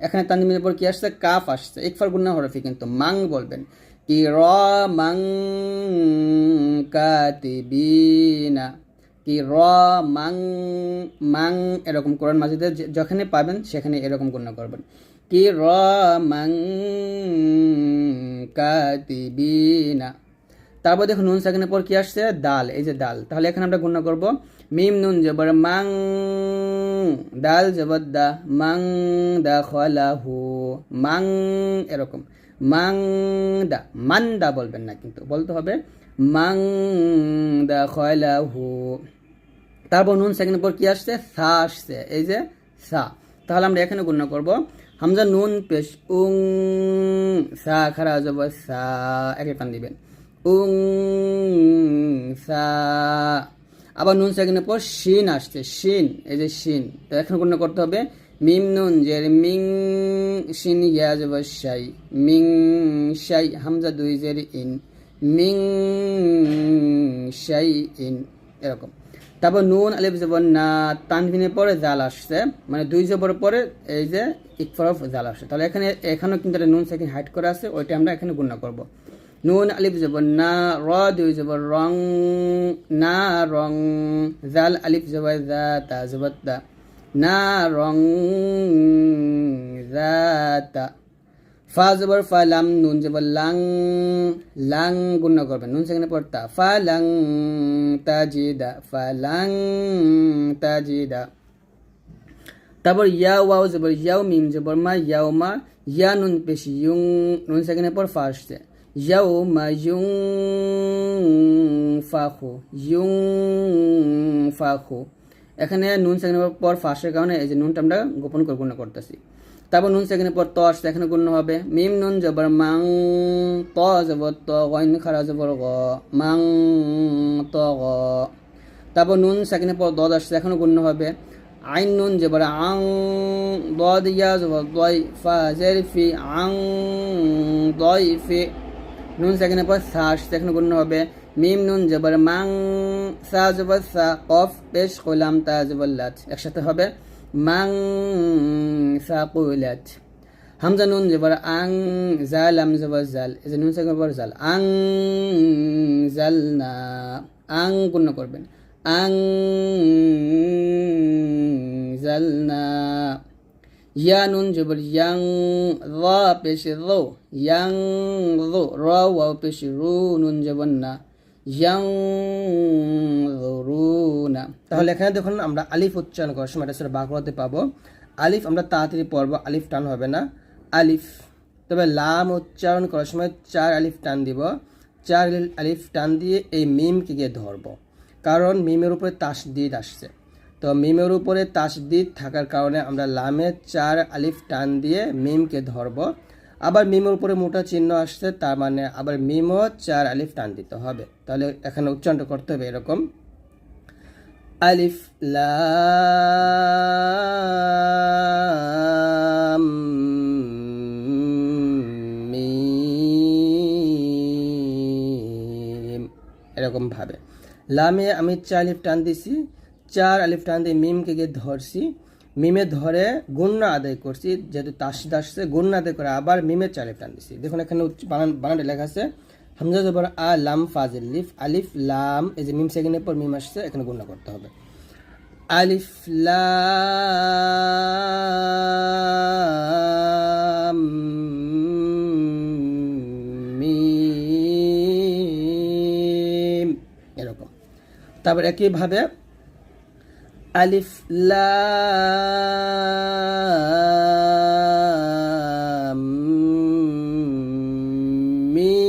এখানে তানবিনের পর কি আসছে, কাফ আসছে, ইকফার গুণনা হরফি কিন্তু মাং বলবেন। কিরামাং কাতিবিনা, কিরামাং, মাং, এরকম কোরআন মাজিদে যেখানে পাবেন সেখানে এরকম গণনা করবেন। কিরামাং কাতিবিনা। তারপর দেখুন নুন সাকিনের পর কি আসছে, দাল, এই যে দাল। তাহলে এখানে আমরা গণনা করব। মিম নুন জবর মাং, দাল জবর দা, মাং দা খলাহু, মাং, এরকম, মাং দা, মান দা বলবেন না কিন্তু, বলতে হবে মাং দা খলাহু। তারপর নুন সেকেন্ডের পর কি আসছে, সা আসছে, এই যে সা। তাহলে আমরা এখানে গণনা করব। হামজা নুন পেশ উং, সা খারা যাব সা, একে টান দিবেন, উং সা। আবার নুন সেকেন্ডের পর শিন আসছে, শিন, এই যে শিন। তো এখানে গণনা করতে হবে। মিম নুন জের মিং, শিন ইয়া যাব শাই, মিং শাই, হামজা 2 জের ইন, মিং শাই ইন, এরকম। তারপর নুন আলিফ জবর না, তানভিনের পরে জাল আসছে, মানে 2 জবর পরে এই যে ইকফার জাল আসছে। তাহলে এখানেও কিন্তু একটা নুন সেকেন্ড হাইড করা আছে, ওইটা আমরা এখানে গুণনা করব। নুন আলিফ জবর না, র দুই জবর রং, না রং, জাল আলিফ জবর জা, তা জবর তা, না রং জাতা। ফা জবর ফা, লাম নুন জবর লাং, লাং গুণা করবেন, নুন সেখানে পড়তা, ফা লাং তাজিদা, ফা লাং তাজিদা। তারপর ইয়া ওয়াও জবর ইয়াও, মিম জবর মা, ইয়াও মা, ইয়া নুন পেশ ইউং, নুন সেখানে পর ফা আসছে, ইয়াও মা ইউং ফাখু, ইউং ফাখু। এখানে নুন সেখানে পর ফাঁসের কারণে এই যে নুনটা আমরা গোপন করে গুণ করতেছি। তারপর নুন সেখানে পর ত আসছে, এখানে গুণ হবে, মিম নুন জবর মাং, ত জবর ত, গইন খারা জবর গ, মাং ত গ। তারপর নুন সেখানে পর দদ আসছে, এখানে গুণ হবে, আইন নুন জবর আং, দদ ইয়া জবর দই, ফা জের ফি, আং দই ফি। নুন সেখানে পর সা আসছে, এখানে গুণ হবে, মিম নুন জবর মাং, সা জবর সা, কফ পেশ কলাম তা জবর লাত, একসাথে হবে মাং সাকুলাত। হামজা নুন জবর আং, জাল লাম জবর জাল, এই যে নুন সেখানে পর জাল, আং জালনা, আং পূর্ণ করবেন, আং জালনা। ইয়া নুন জবর ইয়াং, র পেশ রো, ইয়াং রো, র ওয়াও পেশ রু, নুন জবর না, ইয়াং রুনা। তাহলে এখানে দেখুন আমরা আলিফ উচ্চারণ করার সময় এটা বাঁকুড়াতে পাবো, আলিফ আমরা তাড়াতাড়ি পড়বো, আলিফ টান হবে না, আলিফ। তবে লাম উচ্চারণ করার সময় 4 আলিফ টান দিব, 4 আলিফ টান দিয়ে এই মিমকে গিয়ে ধরবো, কারণ মিমের উপরে তাসদিদ আসছে। তো মিমের উপরে তাসদিদ থাকার কারণে আমরা লামে 4 আলিফ টান দিয়ে মিমকে ধরবো। আবার মিমের উপরে মোটা চিহ্ন আসছে, তার মানে আবার মিমও 4 আলিফ টান দিতে হবে। তাহলে এখানে উচ্চারণ করতে হবে এরকম, আলিফ লাম মিম, এরকম ভাবে লামে আমি 4 আলিফ টান দিছি, 4 আলিফ টান দিয়ে মিমকে গিয়ে ধরছি, মিমে ধরে গুণনা আদায় করছি, যেহেতু তাসদিদ আসছে গুণনা আদায় করে আবার মিমে 4 আলিফ টান দিছি। দেখুন এখানে বানানটা লেখা আছে, হামজা জবর আ, লাম ফাজিল লিফ, আলিফ লাম, এই যে মিম সেকেন্ডের পর মিম আসছে, এখানে গুণনা করতে হবে, আলিফ লাম মিম, এরকম। তারপর একইভাবে আলিফ লাম মিম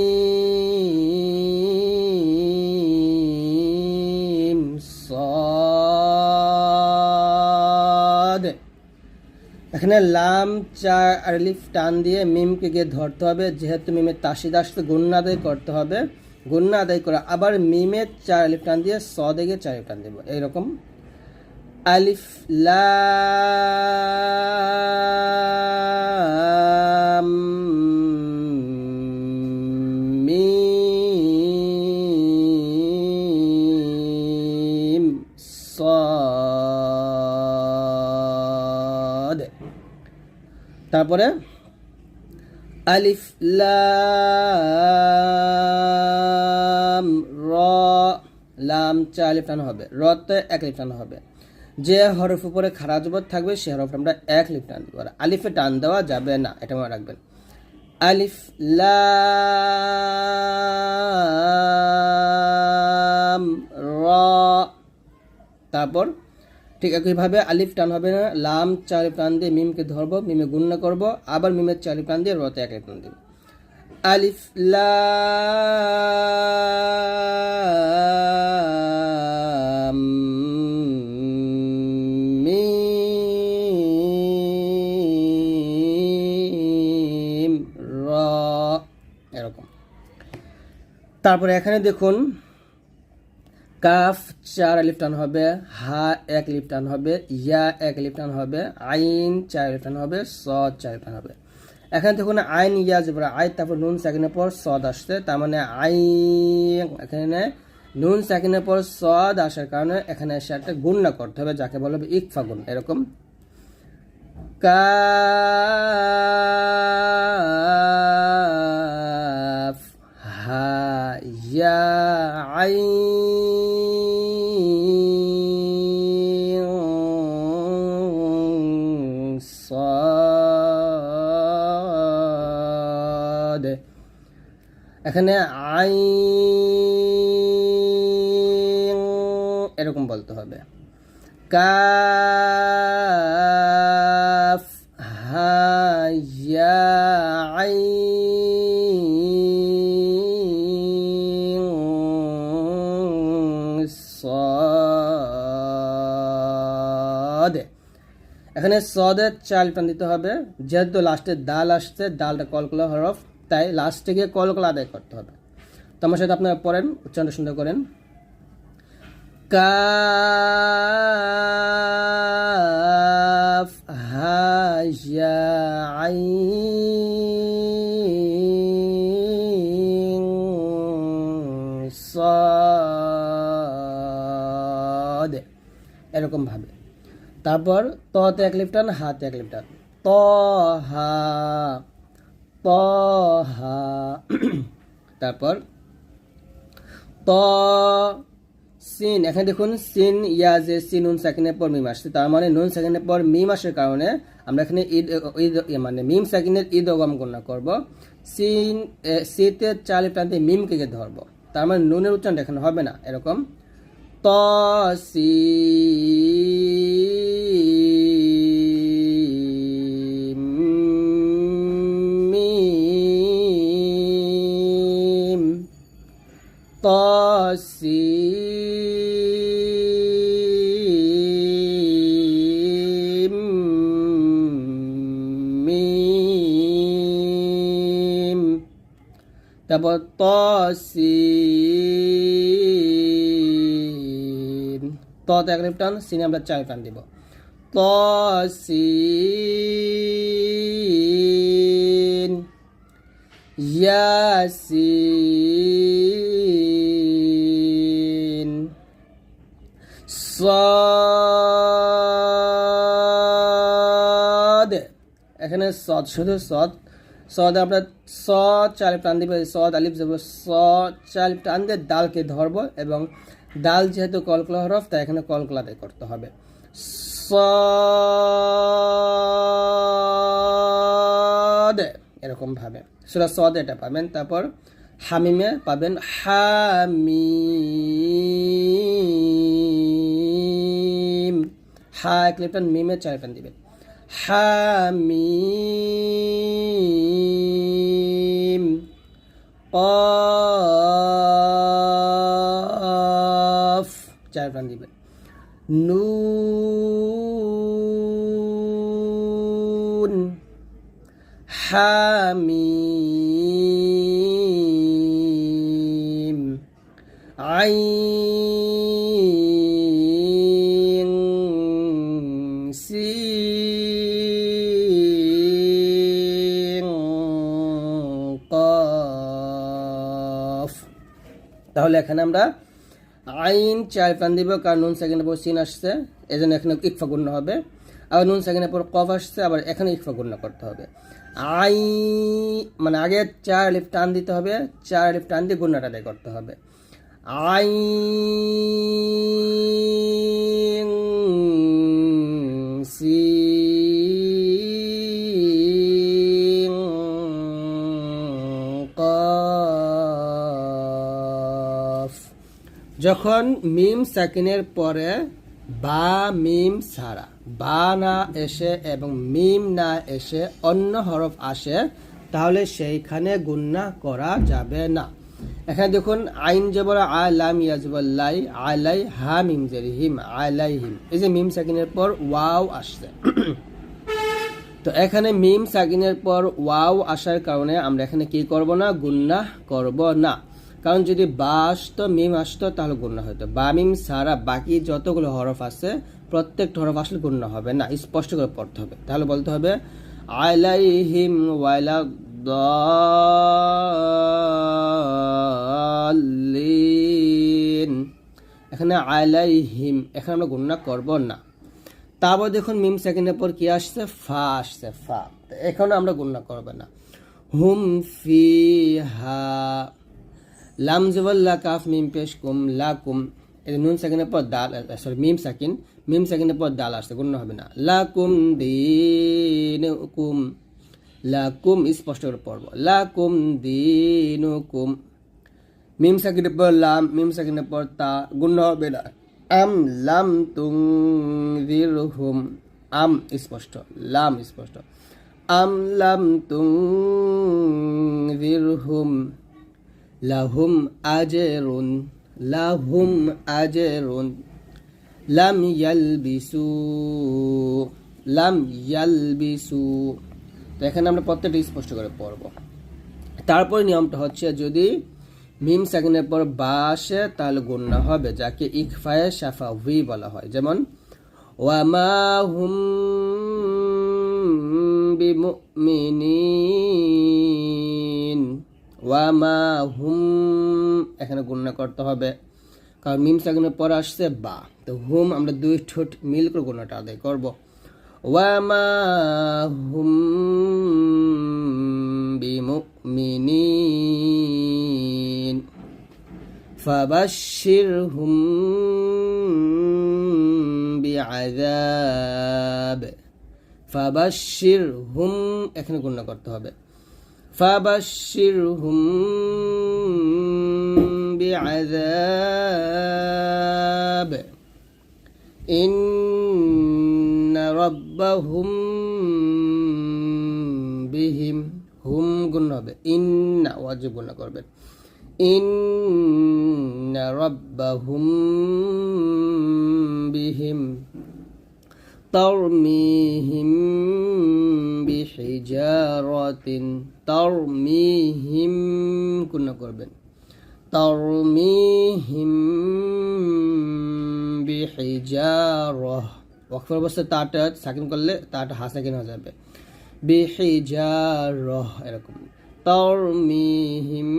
সাদ। এখানে লাম 4 আলিফ টান দিয়ে মিমকে গিয়ে ধরতে হবে, যেহেতু মিমের তাসদিদ আসতে গুণনা আদায় করতে হবে, গুণনা আদায় করে আবার মিমে 4 আলিফ টান দিয়ে সদে গিয়ে 4 আলিফ টান দেব, এইরকম আলিফ লাম মিম সাদ। তারপরে আলিফ লাম র, লাম 4 আলিফ টান হবে, রতে 1 আলিফ টান হবে, যে হরফ উপরে খাড়া জবর থাকবে সে হরফ আমরা 1 আলিফ টান দিব, আর আলিফে টান দেওয়া যাবে না, এটা মনে রাখবেন। আলিফ লাম র, তারপর ঠিক একইভাবে আলিফ টান হবে না, লাম 4 আলিফ টান দিয়ে মিমকে ধরবো, মিমে গুণনা করব, আবার মিমের 4 আলিফ টান দিয়ে রতে 1 আলিফ টান দিব, আলিফ লাম মিম র, এরকম। তারপরে এখানে দেখুন কাফ 4 আলিফ টান হবে, হা 1 আলিফ টান হবে, ইয়া 1 আলিফ টান হবে, আইন 4 আলিফ টান হবে, সদ 4 আলিফ টান হবে। এখানে দেখুন আইন ইয়া জবর আই, তারপর নুন সাকিনের পর সদ আসছে, তার মানে আইন, এখানে নুন সাকিনের পর সদ আসার কারণে এখানে এসে একটা গুণনা করতে হবে, যাকে বলা হবে ইকফা গুণ, এরকম কাফ হা ইয়া আইন সাদ। এখানে আইন এরকম বলতে হবে। কাফ হা ইয়া আইন সাদ। এখানে সদের চাল টান দিতে হবে, যেহেতু লাস্টে দাল আসছে, দালটা কলকলা হরফ, তাই লাস্টে গিয়ে কলকলা আদায় করতে হবে। তো আমার সাথে আপনারা পড়েন, উচ্চারণ সুন্দর করেন। কাফ হা ইয়া আইন সাদ, এরকম ভাবে। তারপর ততে এক লিফ টান, হাতে এক লিফ টান। ত হা, ত হা। তারপর ত সিন। এখানে দেখুন সিন ইয়া যে সিন নুন সাকিনের পর মিম আসছে, তার মানে নুন সাকিনের পর মিম আসার কারণে আমরা এখানে ঈদ মানে মিম সাকিনের ঈদগম গণনা করব। সিন সিতে চার লিফ টানতে মিমকে ধরব, তার মানে নুনের উচ্চারণটা এখানে হবে না, এরকম ত সি মিম, ত সি মিম। তারপর ত সি ত এক লিফ টান, সিনে আমরা চার টান দিব। ত সিন ইয়াসিন সদ। এখানে সদ, শুধু সদ। সদ আমরা স চার টান দিব, সদ আলিফ যাব, স চার টান দিয়ে দালকে ধরব, এবং দাল যেহেতু কলকলা হরফ, তাই এখানে কলকলাতে করতে হবে। সদ, এরকম ভাবে সূরা সদ এটা পাবেন। তারপর হামিমে পাবেন হামিম, হা এক লিফ টান, মিমে চার টান দিবেন। হামিম, কফ চার টান দিবেন। নুন, হামিম, আইন সিন কফ। তাহলে এখানে আমরা আইন চার টান দিব, কারণ নুন সেকেন্ডের পর সিন আসছে, এই জন্য এখানে ইকফা গুণ হবে। আবার নুন সেকেন্ডের পর কফ আসছে, আবার এখানে ইকফা গুণ করতে হবে। আই মানে আগে চার লিফ টান দিতে হবে, চার লিফ টান দিয়ে গুণাটা আদায় করতে হবে। আইন সিন কফ। যখন মিম সাকিনের পরে বা মিম ছাড়া, বা না এসে এবং মিম না এসে অন্য হরফ আসে, তাহলে সেইখানে গুণনা করা যাবে না। এখানে দেখুন আইন জবর আলাম ইয়াজবাল্লাই, আলাই হা মিম জের হিম, আলাইহিম। এই যে মিম সাকিনের পর ওয়াও আসছে, তো এখানে মিম সাকিনের পর ওয়াও আসার কারণে আমরা এখানে কি করব না, গুণনা করব না। কারণ যদি বা আসতো, মিম আসতো, তাহলে গুণনা হতো। বা মিম ছাড়া বাকি যতগুলো হরফ আছে প্রত্যেকটা হরফ আসলে গুণনা হবে না, স্পষ্ট করে পড়তে হবে। তাহলে বলতে হবে আলাইহিম ওয়ালা দাল্লিন। এখানে আলাইহিম, এখানে আমরা গুণনা করব না। তারপর দেখুন মিম সেকেন্ডের পর কি আসছে, ফা আসছে, ফা। এখানে আমরা গুণনা করব না। হুম ফিহা, লাম জবর লা কাফ মিম পেশ কুম লাকুম, এই নুন সাকিনের পর দাল, সরি মিম সাকিনের পর দাল আসছে, গুণ হবে না। লাকুম দিনুকুম, লাকুম স্পষ্ট করে পড়ব, লাকুম দিনুকুম। মিম সাকিনের পর লাম, মিম সাকিনের পর তা, গুণ হবে না। আম লাম তুনযিরহুম, আম স্পষ্ট, লাম স্পষ্ট। আম লাম তুনযিরহুম লাহুম আজরুন, লাহুম আজরুন। লাম ইয়ালবিসু, লাম ইয়ালবিসু। তো এখানে আমরা প্রত্যেকটা স্পষ্ট করে পড়ব। তারপরে নিয়মটা হচ্ছে যদি মিম সাকিনের পর বা আসে তাহলে গুণনা হবে, যাকে ইকফায়ে শাফাউই বলা হয়। যেমন ওয়ামা হুম বিমুমিনিন, ওয়ামা হুম, এখানে গুণনা করতে হবে কারণ মিম সাকিনের পর আসছে বা, তো হুম আমরা দুই ঠোঁট মিল করে গুণনাটা আদায় করব। ওয়ামা হুম বিমুমিনিন ফাবাশশিরহুম বিআযাব, ফাবাশশিরহুম এখানে গুণনা করতে হবে। ফাবাশশিরহুম বিআযাব ইন্না রাব্বাহুম বিহিম, হুম গুণ হবে, ইন্না ওয়াজিব গুণ করবেন। ইন্না রাব্বাহুম বিহিম তারমিহিম বিহিজারাতিন, তারমিহিম গুণ করবেন। তারমিহিম বিহিজারাহ, ওয়াকফের অবস্থায় তাটা সাকিন করলে তাটা হাসাকিন হয়ে যাবে। বিহিজারাহ এরকম, তারমিহিম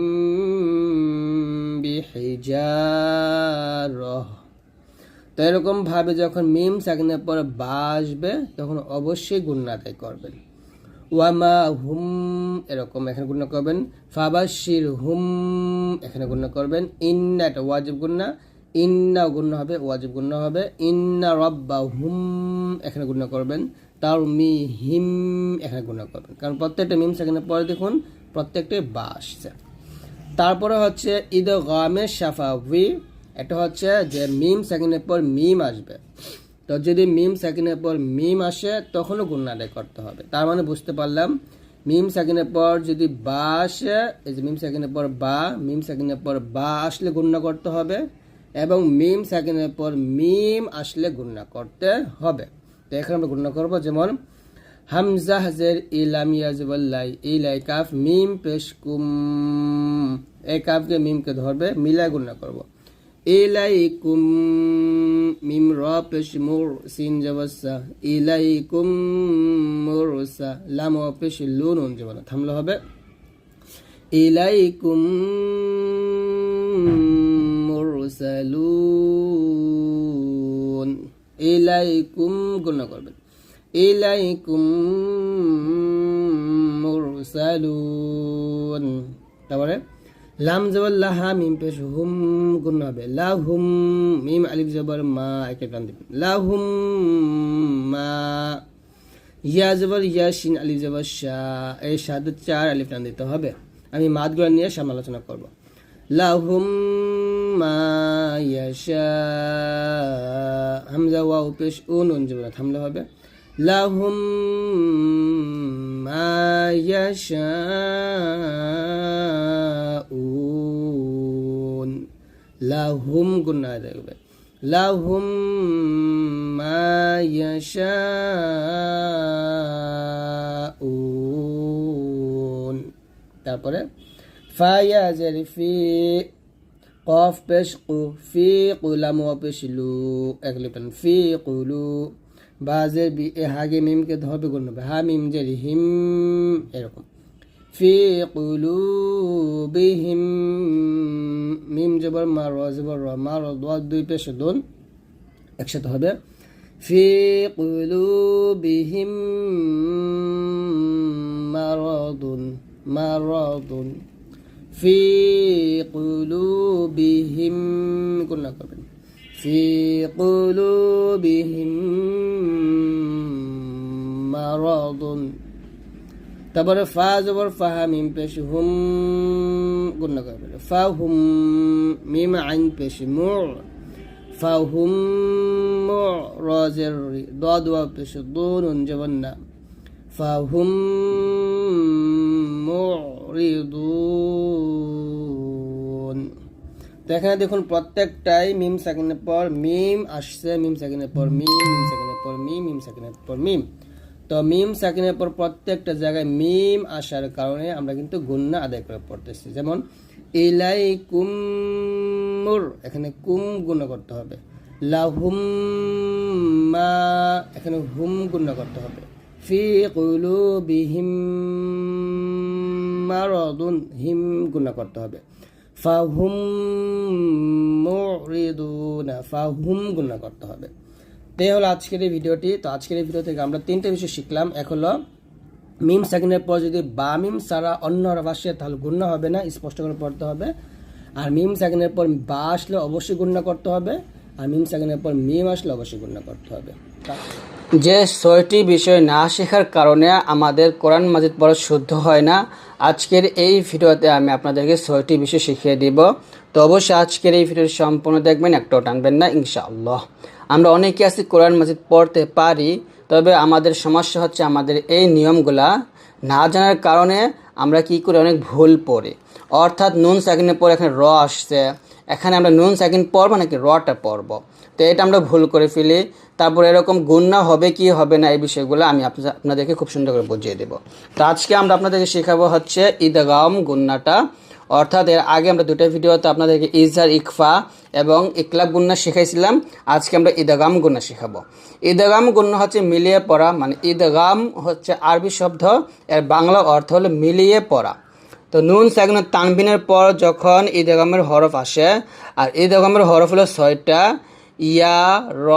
বিহিজারাহ। তো এরকম ভাবে যখন মিম সাকিনের পরে বা আসবে তখন অবশ্যই গুণনা আদায় করবেন। ওয়ামা হুম এরকম এখানে গুণনা করবেন। ফাবাশির হুম এখানে গুণনা করবেন। ইন্না এটা ওয়াজিব গুণনা, ইন্না গুণনা হবে, ওয়াজিব গুণনা হবে। ইন্না রব্বা হুম এখানে গুণনা করবেন। তারমিহিম এখানে গুণনা করবেন, কারণ প্রত্যেকটা মিম সাকিনের পরে দেখুন প্রত্যেকটাই বা আসছে। তারপরে হচ্ছে ইদগামে শাফাউই, এটা হচ্ছে যে মিম সাকিনের পর মিম আসবে, তো যদি মিম সাকিনের পর মিম আসে তখনও গুণনা আদায় করতে হবে। তার মানে বুঝতে পারলাম মিম সাকিনের পর যদি বা আসে, এই যে মিম সাকিনের পর বা, মিম সাকিনের পর বা আসলে গুণনা করতে হবে, এবং মিম সাকিনের পর মিম আসলে গুণনা করতে হবে। তো এখানে আমরা গুণনা করবো, যেমন হামজা হাজের ইলাম ইয়াজবাল্লাই, ইলাই কাফ মিম পেশ কুম, এই কাফকে মিমকে ধরবে মিলাই গুণনা করব। ইলাইকুম মিম র পেশ মুর সিন জবসা, ইলাইকুম মুরসা, লাম ও পেশ লুন জবনা থামলে হবে। ইলাইকুম মুরসালুন, ইলাইকুম গুণনা করবেন। ইলাইকুম মুরসালুন। তারপরে লাম জবর লাহা মিম পেশ হুম গুণ হবে। লাহুম মিম আলিফ জবর মা একে টান দিবেন। লাহুম মা। ইয়া জবর ইয়া শিন আলিফ জবর শা, এই সাদে 4 আলিফ টান দিতে হবে। আমি মাদগুলো নিয়ে সামনে আলোচনা করব। লাহুম মা ইয়াশা, হামজা ওয়াও পেশ উন জবর থামলে হবে। লাহুম মা ইয়াশাউন, লাহুম গুণা দেখবে। লাহুম মা ইয়াশাউন। তারপরে ফায়া জারিফি কফ পেশ কু, ফি কুলাম ওয়া পেশ লু এক লিপন, ফি কুলু। বাজের বি এ হাগে মিমকে ধরবে গুণ হবে। হা মিম জের হিম এরকম। ফি কুলুবিহিম মিম জবর মা র জবর র, মা র দুই পেশ দোন একসাথে হবে। ফি কুলুবিহিম মারাদুন, মারাদুন। ফি কুলু ফি কুলুবিহিম মারাদুন। তারপরে ফা জবর ফাহা মিম পেশ হুম গুণ করবে ফা হুম মিম আইন পেশ মু ফা হুম রাজের দাদ ওয়া পেশ দুন জবর না ফা হুম মুরিদুন। তো এখানে দেখুন প্রত্যেকটাই মিম সাকিনের পর মিম আসছে, মিম সাকিনের পর মিম, মিম সাকিনের পর মিম, মিম সাকিনের পর মিম। তো মিম সাকিনের পর প্রত্যেকটা জায়গায় মিম আসার কারণে আমরা কিন্তু গুন্না আদায় করে পড়তেছি। যেমন ইলাইকুম মুর, এখানে কুম গুণা করতে হবে। লাহুম মা, এখানে হুম গুণা করতে হবে। ফি কুলুবিহিম মারাদুন, হিম গুণা করতে হবে। ফাহুম মুরিদুনা, ফাহুম গুণা করতে হবে। এই হলো আজকের এই ভিডিওটি। তো আজকের এই ভিডিও থেকে আমরা তিনটে বিষয় শিখলাম। এক হলো মিম সাকিনের পর যদি বা মিম ছাড়া অন্য হরফ আসে তাহলে গুণনা হবে না, স্পষ্ট করে পড়তে হবে। আর মিম সাকিনের পর বা আসলে অবশ্যই গুণনা করতে হবে, আর মিম সাকিনের পর মিম আসলে অবশ্যই গুণনা করতে হবে। যে 6টি বিষয় না শেখার কারণে আমাদের কোরআন মাজিদ পড়া শুদ্ধ হয় না, আজকের এই ভিডিওতে আমি আপনাদেরকে 6টি বিষয় শিখিয়ে দিব। তো অবশ্যই আজকের এই ভিডিওটি সম্পূর্ণ দেখবেন, একটাও টানবেন না ইনশাআল্লাহ। আমরা অনেকে আছি কোরআন মাজিদ পড়তে পারি, তবে আমাদের সমস্যা হচ্ছে আমাদের এই নিয়মগুলা না জানার কারণে আমরা কি করে অনেক ভুল পড়ি। অর্থাৎ নুন সাকিনের পর এখানে র আসছে, এখানে আমরা নুন সাকিন পড়বো নাকি রটা পড়বো, তো এটা আমরা ভুল করে ফেলি। তারপর এরকম গুণনা হবে কি হবে না এই বিষয়গুলো আমি আপনাদেরকে খুব সুন্দর করে বুঝিয়ে দেবো। তো আজকে আমরা আপনাদেরকে শেখাবো হচ্ছে ইদগাম গুণনাটা। অর্থাৎ এর আগে আমরা দুটো ভিডিওতে আপনাদেরকে ইজহার, ইকফা এবং ইকলাব গুণনা শিখাইছিলাম। আজকে আমরা ইদগাম গুণনা শেখাবো। ইদগাম গুণনা হচ্ছে মিলিয়ে পড়া, মানে ইদগাম হচ্ছে আরবি শব্দ, এর বাংলা অর্থ হলো মিলিয়ে পড়া। তো নুন সাকিন তানবিনের পর যখন ইদগামের হরফ আসে, আর ইদগামের হরফ হলো 6টা, ইয়া, র,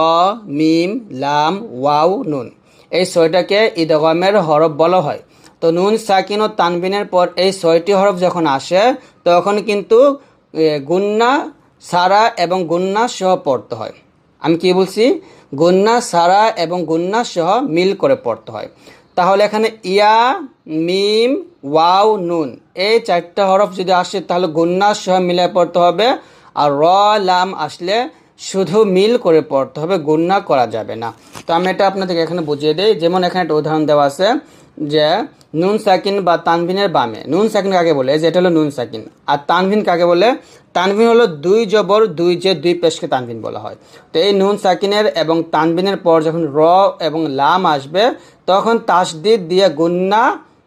মিম, লাম, ওয়াও, নুন। এই 6টাকে ইদগামের হরফ বলা হয়। তো নুন সাকিন ও তানবিনের পর এই 6টি হরফ যখন আসে তখন কিন্তু গুন্না সারা এবং গুন্না সহ পড়তে হয়। আমি কি বলছি? গুন্না সারা এবং গুন্না সহ মিল করে পড়তে হয়। তাহলে এখানে ইয়া, মিম, ওয়াও, নুন এই 4টা হরফ যদি আসে তাহলে গুন্না সহ মিলে পড়তে হবে। আর র, লাম আসলে শুধু মিল করে পড়তে হবে, গুন্না করা যাবে না। তো আমি এটা আপনাদেরকে এখানে বুঝিয়ে দিই। যেমন এখানে একটা উদাহরণ দেওয়া আছে যে নুন সাকিন বা তানভিনের বামে, নুন সাকিন কাকে বলে, যেটা হলো নুন সাকিন। আর তানভিন কাকে বলে? তানভিন হলো 2 জবর 2 যে 2 পেশকে তানভিন বলা হয়। তো এই নুন সাকিনের এবং তানভিনের পর যখন র এবং লাম আসবে তখন তাসদিদ দিয়ে গুন্না,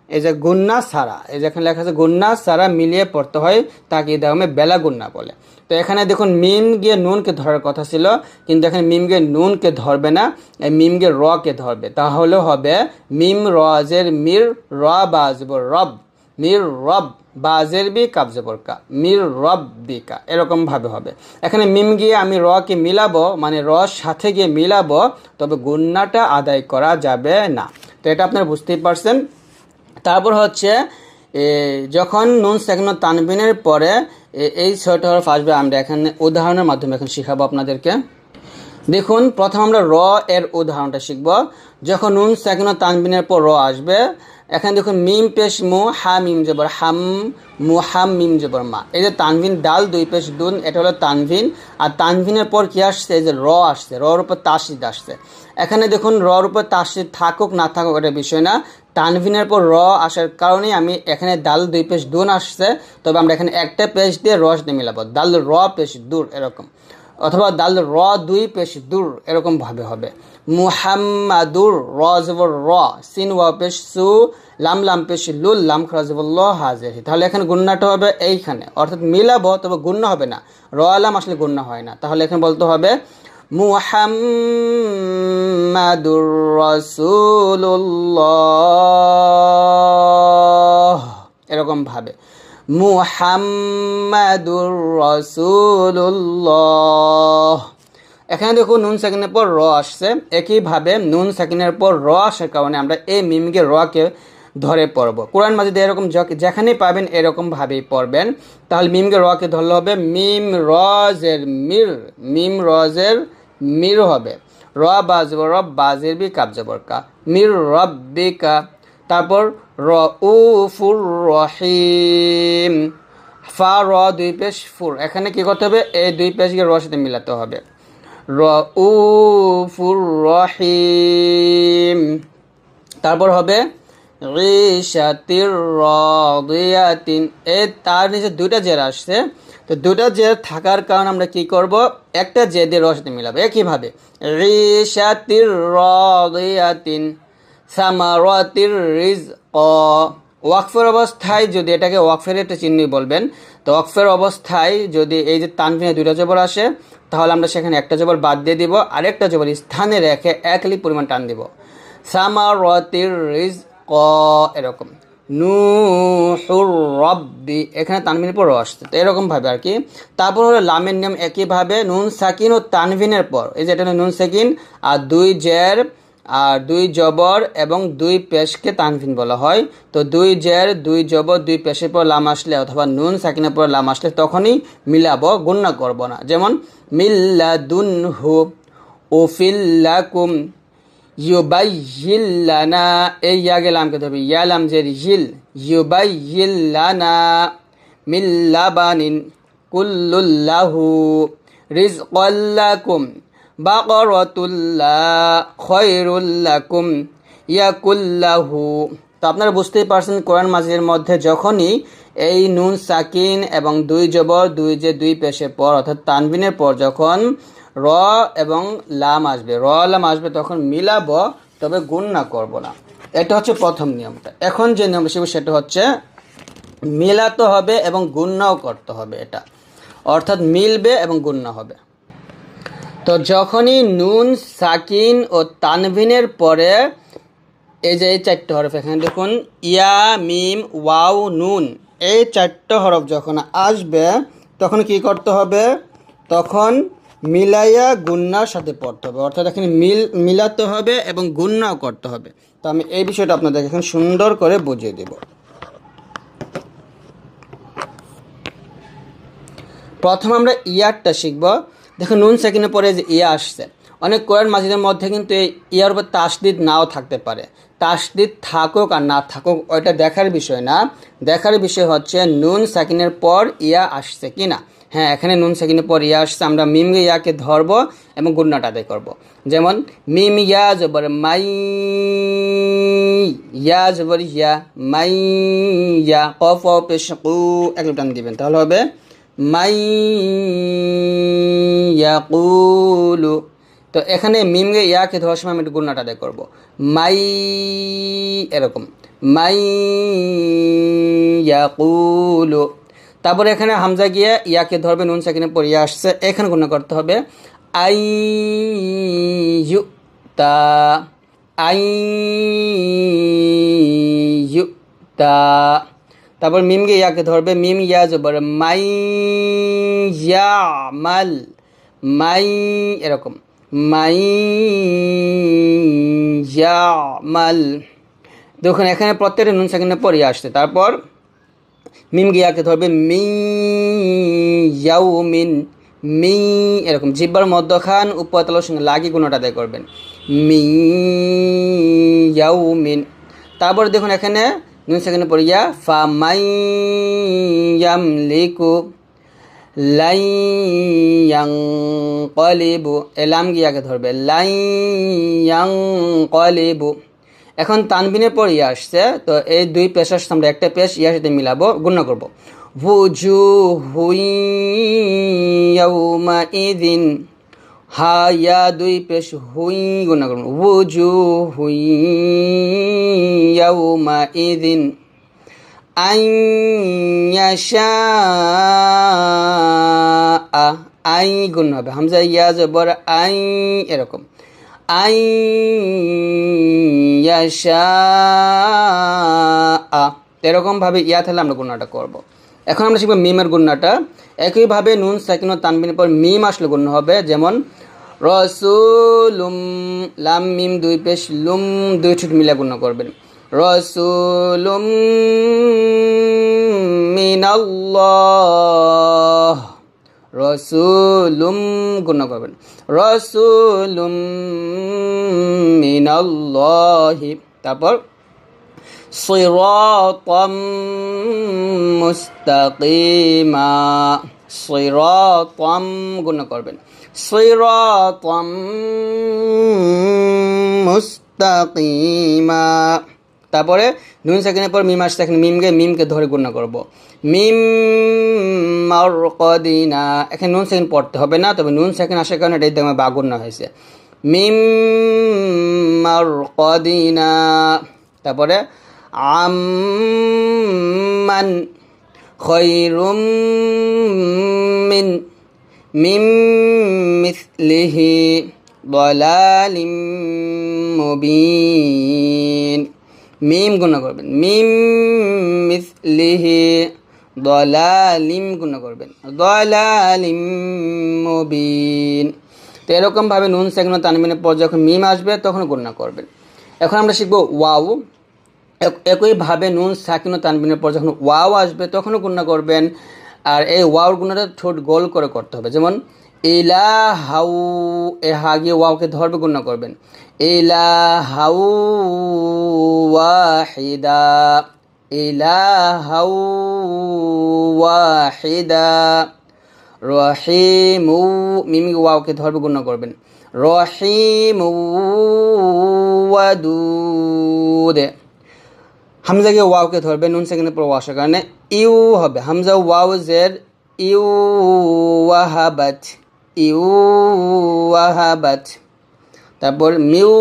এই যে গুন্না সারা, এই যেখানে লেখা আছে গুন্না সারা মিলিয়ে পড়তে হয়, তাকে ইদগামে বেলা গুন্না বলে। তো এখানে দেখুন মিম গিয়ে নুনকে ধরার কথা ছিল, কিন্তু এখানে মিম গিয়ে নুনকে ধরবে না, মিম গিয়ে রকে ধরবে। তাহলে হবে মিম রজের মির, র বাজবর রব, মির রব, বাজের বি কাব জবর কা, মির রব বিকা, এরকম ভাবে হবে। এখানে মিম গিয়ে আমি রকে মিলাবো, মানে র সাথে গিয়ে মিলাবো, তবে গুন্নাটা আদায় করা যাবে না। তো এটা আপনারা বুঝতেই পারছেন। তারপর হচ্ছে যখন নুন সাকিন তানবিনের পরে এই 6টা হরফ আসবে, আমরা এখানে উদাহরণের মাধ্যমে এখন শিখাবো আপনাদেরকে। দেখুন প্রথম আমরা র এর উদাহরণটা শিখব। যখন নুন সাকিন তানবিনের পর র আসবে, এখানে দেখুন মিম পেশ মু, হা মিম জবর হাম, মুহাম মিম জবর মা। এই যে তানভিন ডাল 2 পেশ দুন, এটা হলো তানভিন। আর তানভিনের পর কি আসছে? এই যে র আসছে, রর উপর তাসদিদ আসছে। এখানে দেখুন রর উপর তাসদিদ থাকুক না থাকুক এটা বিষয় না, তানভিনের পর র আসার কারণে আমি এখানে দাল 2 পেশ দুন আসছে, তবে আমরা এখানে একটা পেশ দিয়ে রস দিয়ে মিলাবো, দাল র পেশ দূর এরকম, অথবা দাল র 2 পেশ দূর এরকম ভাবে হবে। মুহাম্মাদুর, র জবর র, সিন ওয়া পেশ সু, লাম লাম পেশ লুল, লাম খরা জবর ল হাজির। তাহলে এখানে গুন্নাটা হবে এইখানে, অর্থাৎ মিলাবো তবে গুন্না হবে না, র লাম আসলে গুন্না হয় না। তাহলে এখানে বলতে হবে মুহাম্মাদুর রাসূলুল্লাহ, এরকম ভাবে মুহাম্মাদুর রাসূলুল্লাহ। এখানে দেখুন নুন সাকিনের পর র আসছে, একইভাবে নুন সাকিনের পর র আসার কারণে আমরা এই মিমকে রকে ধরে পড়ব। কোরআন মাজিদে এরকম যেখানেই পাবেন এরকমভাবেই পড়বেন। তাহলে মিমকে রকে ধরলে হবে মিম রজের মির, মিম রজের মির হবে। র বাজব রব বাজের বি কাব জবর কা, মির রব্বিকা। তারপর রউফুর রহিম, ফা র দুই পেশ ফুর, এখানে কি করতে হবে এই দুই পেশকে র সাথে মিলাতে হবে। রউফুর রহিম। তারপর হবে ঈশাতির রাদিয়াতিন, এই তার নিচে দুইটা জের আসছে, তো দুইটা জের থাকার কারণে আমরা কি করব একটা জে দিয়ে র সাথে মিলাবো একইভাবে। ঈশাতির রাদিয়াতিন সামারাতির রিজক। ওয়াকফের অবস্থায় যদি এটাকে ওয়াকফের একটা চিহ্ন বলবেন, তো ওয়াকফের অবস্থায় যদি এই যে তানভিনে দুইটা জবর আসে তাহলে আমরা সেখানে একটা জবর বাদ দিয়ে দিব, আরেকটা জবর স্থানে রেখে এক লিপ পরিমাণ টান দিব। সামারাতির রিজক এরকম। নূহুর রব্বি, এখানে তানভিনের পর র আসছে, তো এরকমভাবে আর কি। তারপর হলো লামের নিয়ম একইভাবে, নুন সাকিন ও তানভিনের পর এই যে এটা নুন সাকিন আর দুই জের আর দুই জবর এবং দুই পেশকে তানভিন বলা হয়। তো দুই জের দুই জবর দুই পেশের পর লাম আসলে অথবা নুন সাকিনের পর লাম আসলে তখনই মিলাবো, গুণনা করব না। যেমন মিল্লাদুনহু উফিল্লাকুম ইউবাইয়িল্লানা, এই ইয়া গেলামকে ধরবে ইয়ালাম জের ইল, ইউবাইয়িল্লানা মিল্লাবানিন কুল্লুল্লাহু রিজকাল্লাকুম বাকরাতুল্লাহ খয়রুল্লাকুম ইয়াকুল্লাহু। তো আপনারা বুঝতেই পারছেন কোরআন মাজিদের মধ্যে যখনই এই নুন সাকিন এবং দুই জবর দুই যে দুই পেশের পর অর্থাৎ তানবিনের পর যখন র এবং লাম আসবে, র লাম আসবে তখন মিলাবো, তবে গুণনা করব না। এটা হচ্ছে প্রথম নিয়মটা। এখন যে নিয়ম শিখব সেটা হচ্ছে মিলাতে হবে এবং গুণনাও করতে হবে, এটা অর্থাৎ মিলবে এবং গুণনা হবে। তো যখনই নুন সাকিন ও তানভিনের পরে এই যে এই চারটে হরফ এখানে দেখুন ইয়া মিম ওয়াও নুন, এই চারটে হরফ যখন আসবে তখন কি করতে হবে, তখন মিলাইয়া গুণনার সাথে পড়তে হবে, অর্থাৎ এখানে মিলাতে হবে এবং গুণনাও করতে হবে। তো আমি এই বিষয়টা আপনাদের এখন সুন্দর করে বুঝিয়ে দেব। প্রথম আমরা ইয়ারটা শিখব। দেখুন নুন সাকিনের পরে যে ইয়া আসছে, অনেক কোরআন মাজিদের মধ্যে কিন্তু এই ইয়ার উপর তাসদিদ নাও থাকতে পারে। তাসদিদ থাকুক আর না থাকুক ওইটা দেখার বিষয় না, দেখার বিষয় হচ্ছে নুন সাকিনের পর ইয়া আসছে কি না। হ্যাঁ, এখানে নুন সাকিনের পর ইয়া আসছে, আমরা মিম ইয়াকে ধরবো এবং গুণনাটা আদায় করবো। যেমন মিম ইয়া জবর মাই, ইয়া জবর ইয়া মাই, ইয়া কফ পেশ কু এক টান দিবেন, তাহলে হবে মাই ইয়াকুলু। তো এখানে মিমকে ইয়াকে ধরার সময় আমি একটু গুণনাটা আদায় করবো, মাই এরকম মাই ইয়াকুলু। তারপরে এখানে হামজা গিয়ে ইয়াকে ধরবে, নুন সাকিনের পর ইয়া আসছে, এখানে গুণনা করতে হবে আই ইউতা, আই ইউতা। তারপর মিমকে ইয়াকে ধরবে, মিম ইয়া জবর মাই ইয়ামাল, মাই এরকম মাই ইয়ামাল। দেখুন এখানে প্রত্যেকটা নুন সাকিনের পর ইয়া আসছে। তারপর মিম গিয়াকে ধরবে মি ইয়াউমিন, মি এরকম জিব্বার মধ্যখান উপরতলার সঙ্গে লাগিয়ে গুণটা আদায় করবেন, মি ইয়াউমিন। তারপর দেখুন এখানে নুন সাকিনের পর ইয়া ফা মাই ইয়ামলিকু লাই ইয়ানকালিবু, এলাম গিয়াকে ধরবে লাই ইয়ানকালিবু। এখন তানবিনের পর ইয়া আসছে, তো এই দুই পেশ আসছে, আমরা একটা পেশ ইয়ার সাথে মিলাবো, গুণনা করবো। ওযুহুন ইয়াউমাইযিন, হা ইয়া দুই পেশ হুই গুণনা করবো, ওযুহুন ইয়াউমাইযিন আন ইয়াশাআ, আই গুণ হবে, হামজা ইয়া জবর আই এরকম আই ইয়াশাআ, এরকমভাবে ইয়া থাকলে আমরা গুণনাটা করব। এখন আমরা শিখব মিমের গুণনাটা। একইভাবে নুন সাকিন ও তানবিনের পর মিম আসলে গুণ হবে, যেমন রসুলুম, লাম মিম দুই পেশ লুম দুই ঠোঁট মিলে গুণ করবেন, রাসূলুম মিনাল্লাহ, রাসূলুম গুণ করবেন, রাসূলুম মিনাল্লাহি। তারপর সিরাতাম মুস্তাকিমা, সিরাতাম গুণ করবেন, সিরাতাম মুস্তাকিমা। তারপরে নুন সাকিনের পর মিম আসছে, এখানে মিমকে ধরে গুণ করব, মিম মারকাদিনা। এখানে নুন সাকিন পড়তে হবে না, তবে নুন সাকিন আসার কারণে এটা দেখবে বা গুণ হয়েছে, মিম মারকাদিনা। তারপরে আম্মান খৈরুম মিন মিম মিসলিহি দালালিম মুবিন, মিম গুণ করবেন, মিম মিসলিহি দালালিম গুণ করবেন, দালালিম মুবিন। তো এরকমভাবে নুন সাকিন ও তানবিনের পর যখন মিম আসবে তখন গুণনা করবেন। এখন আমরা শিখব ওয়াও। একইভাবে নুন সাকিন ও তানবিনের পর যখন ওয়াও আসবে তখনও গুণনা করবেন। আর এই ওয়াওর গুণাটা ঠোঁট গোল করে করতে হবে, যেমন ইলাহাউ, এ হা গিয়ে ওয়াওকে ধরবে গুণনা করবেন, ইলাহাউ ওয়াহিদা, ইলাহাউ ওয়াহিদা। রহিমু, মিমি ওয়াওকে ধরবে গুণনা করবেন, রহিমু ওয়াদুদ। হামজাকে ওয়াওকে ধরবে, নুন সাকিনের পর ওয়া আসার কারণে ইউ হবে, হামজা ওয়াও জের ইউ ওয়াহাবাত, ইউ ওয়াহাবাত। তারপর মিউ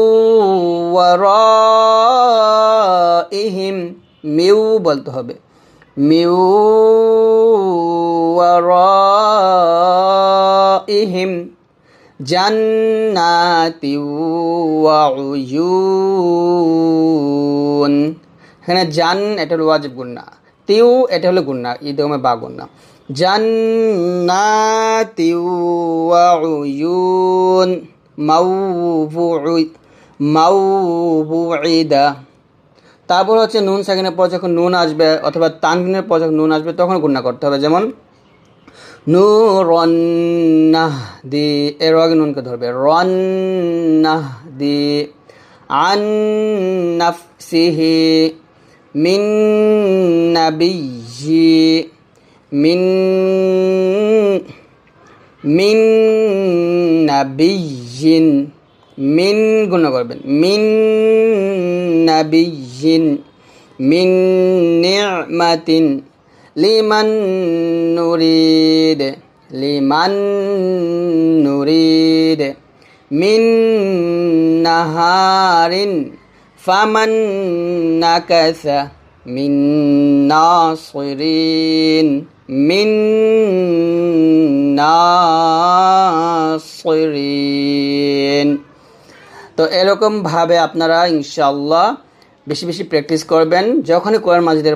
ওয়ারাইহিম, মিউ বলতে হবে, মিউ ওয়ারাইহিম জান্নাতি ওয়া উয়ুন। এখানে জান এটা হলো ওয়াজিব গুন্না, তিউ এটা হলো গুন্না, ইদমে বা গুন্না, জান্নাতি ওয়া উয়ুন মাউবুইদা। তারপর হচ্ছে নুন সাকিনের পর যখন নুন আসবে অথবা তানবিনের পর যখন নুন আসবে তখন গুন্না করতে হবে, যেমন নুরন্নাহদি, এর আগে নুনকে ধরবে, রন্নাহদি আন নাফসিহি মিন নাবিয়্যি, মিন নাবিয়্যিন, মিন গুণ করবেন, মিন নাবিয়্যিন, মিন নি'মাতিন লিমান নুরিদ, লিমান নুরিদ, মিন নাহারিন ফামান নাকাসা মিন নাসিরিন, মিন নাসিরিন। তো এরকমভাবে আপনারা ইনশাআল্লাহ বেশি বেশি প্র্যাকটিস করবেন। যখনই কোরআন মাজিদের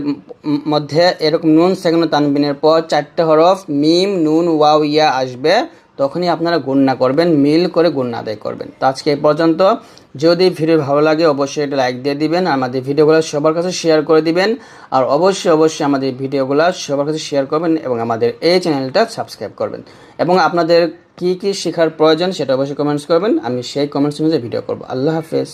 মধ্যে এরকম নুন সাকিন ও তানবিনের পর 4টে হরফ মিম নুন ওয়াও ইয়া আসবে তখনই আপনারা গুণনা করবেন, মিল করে গুণনা আদায় করবেন। তো আজকে এই পর্যন্ত। যদি ভিডিও ভালো লাগে অবশ্যই এটা লাইক দিয়ে দিবেন, আমাদের ভিডিওগুলো সবার কাছে শেয়ার করে দিবেন, আর অবশ্যই আমাদের ভিডিওগুলো সবার কাছে শেয়ার করবেন এবং আমাদের এই চ্যানেলটা সাবস্ক্রাইব করবেন। এবং আপনাদের কি কি শেখার প্রয়োজন সেটা অবশ্যই কমেন্টস করবেন, আমি সেই কমেন্টস অনুযায়ী ভিডিও করব। আল্লাহ হাফেজ।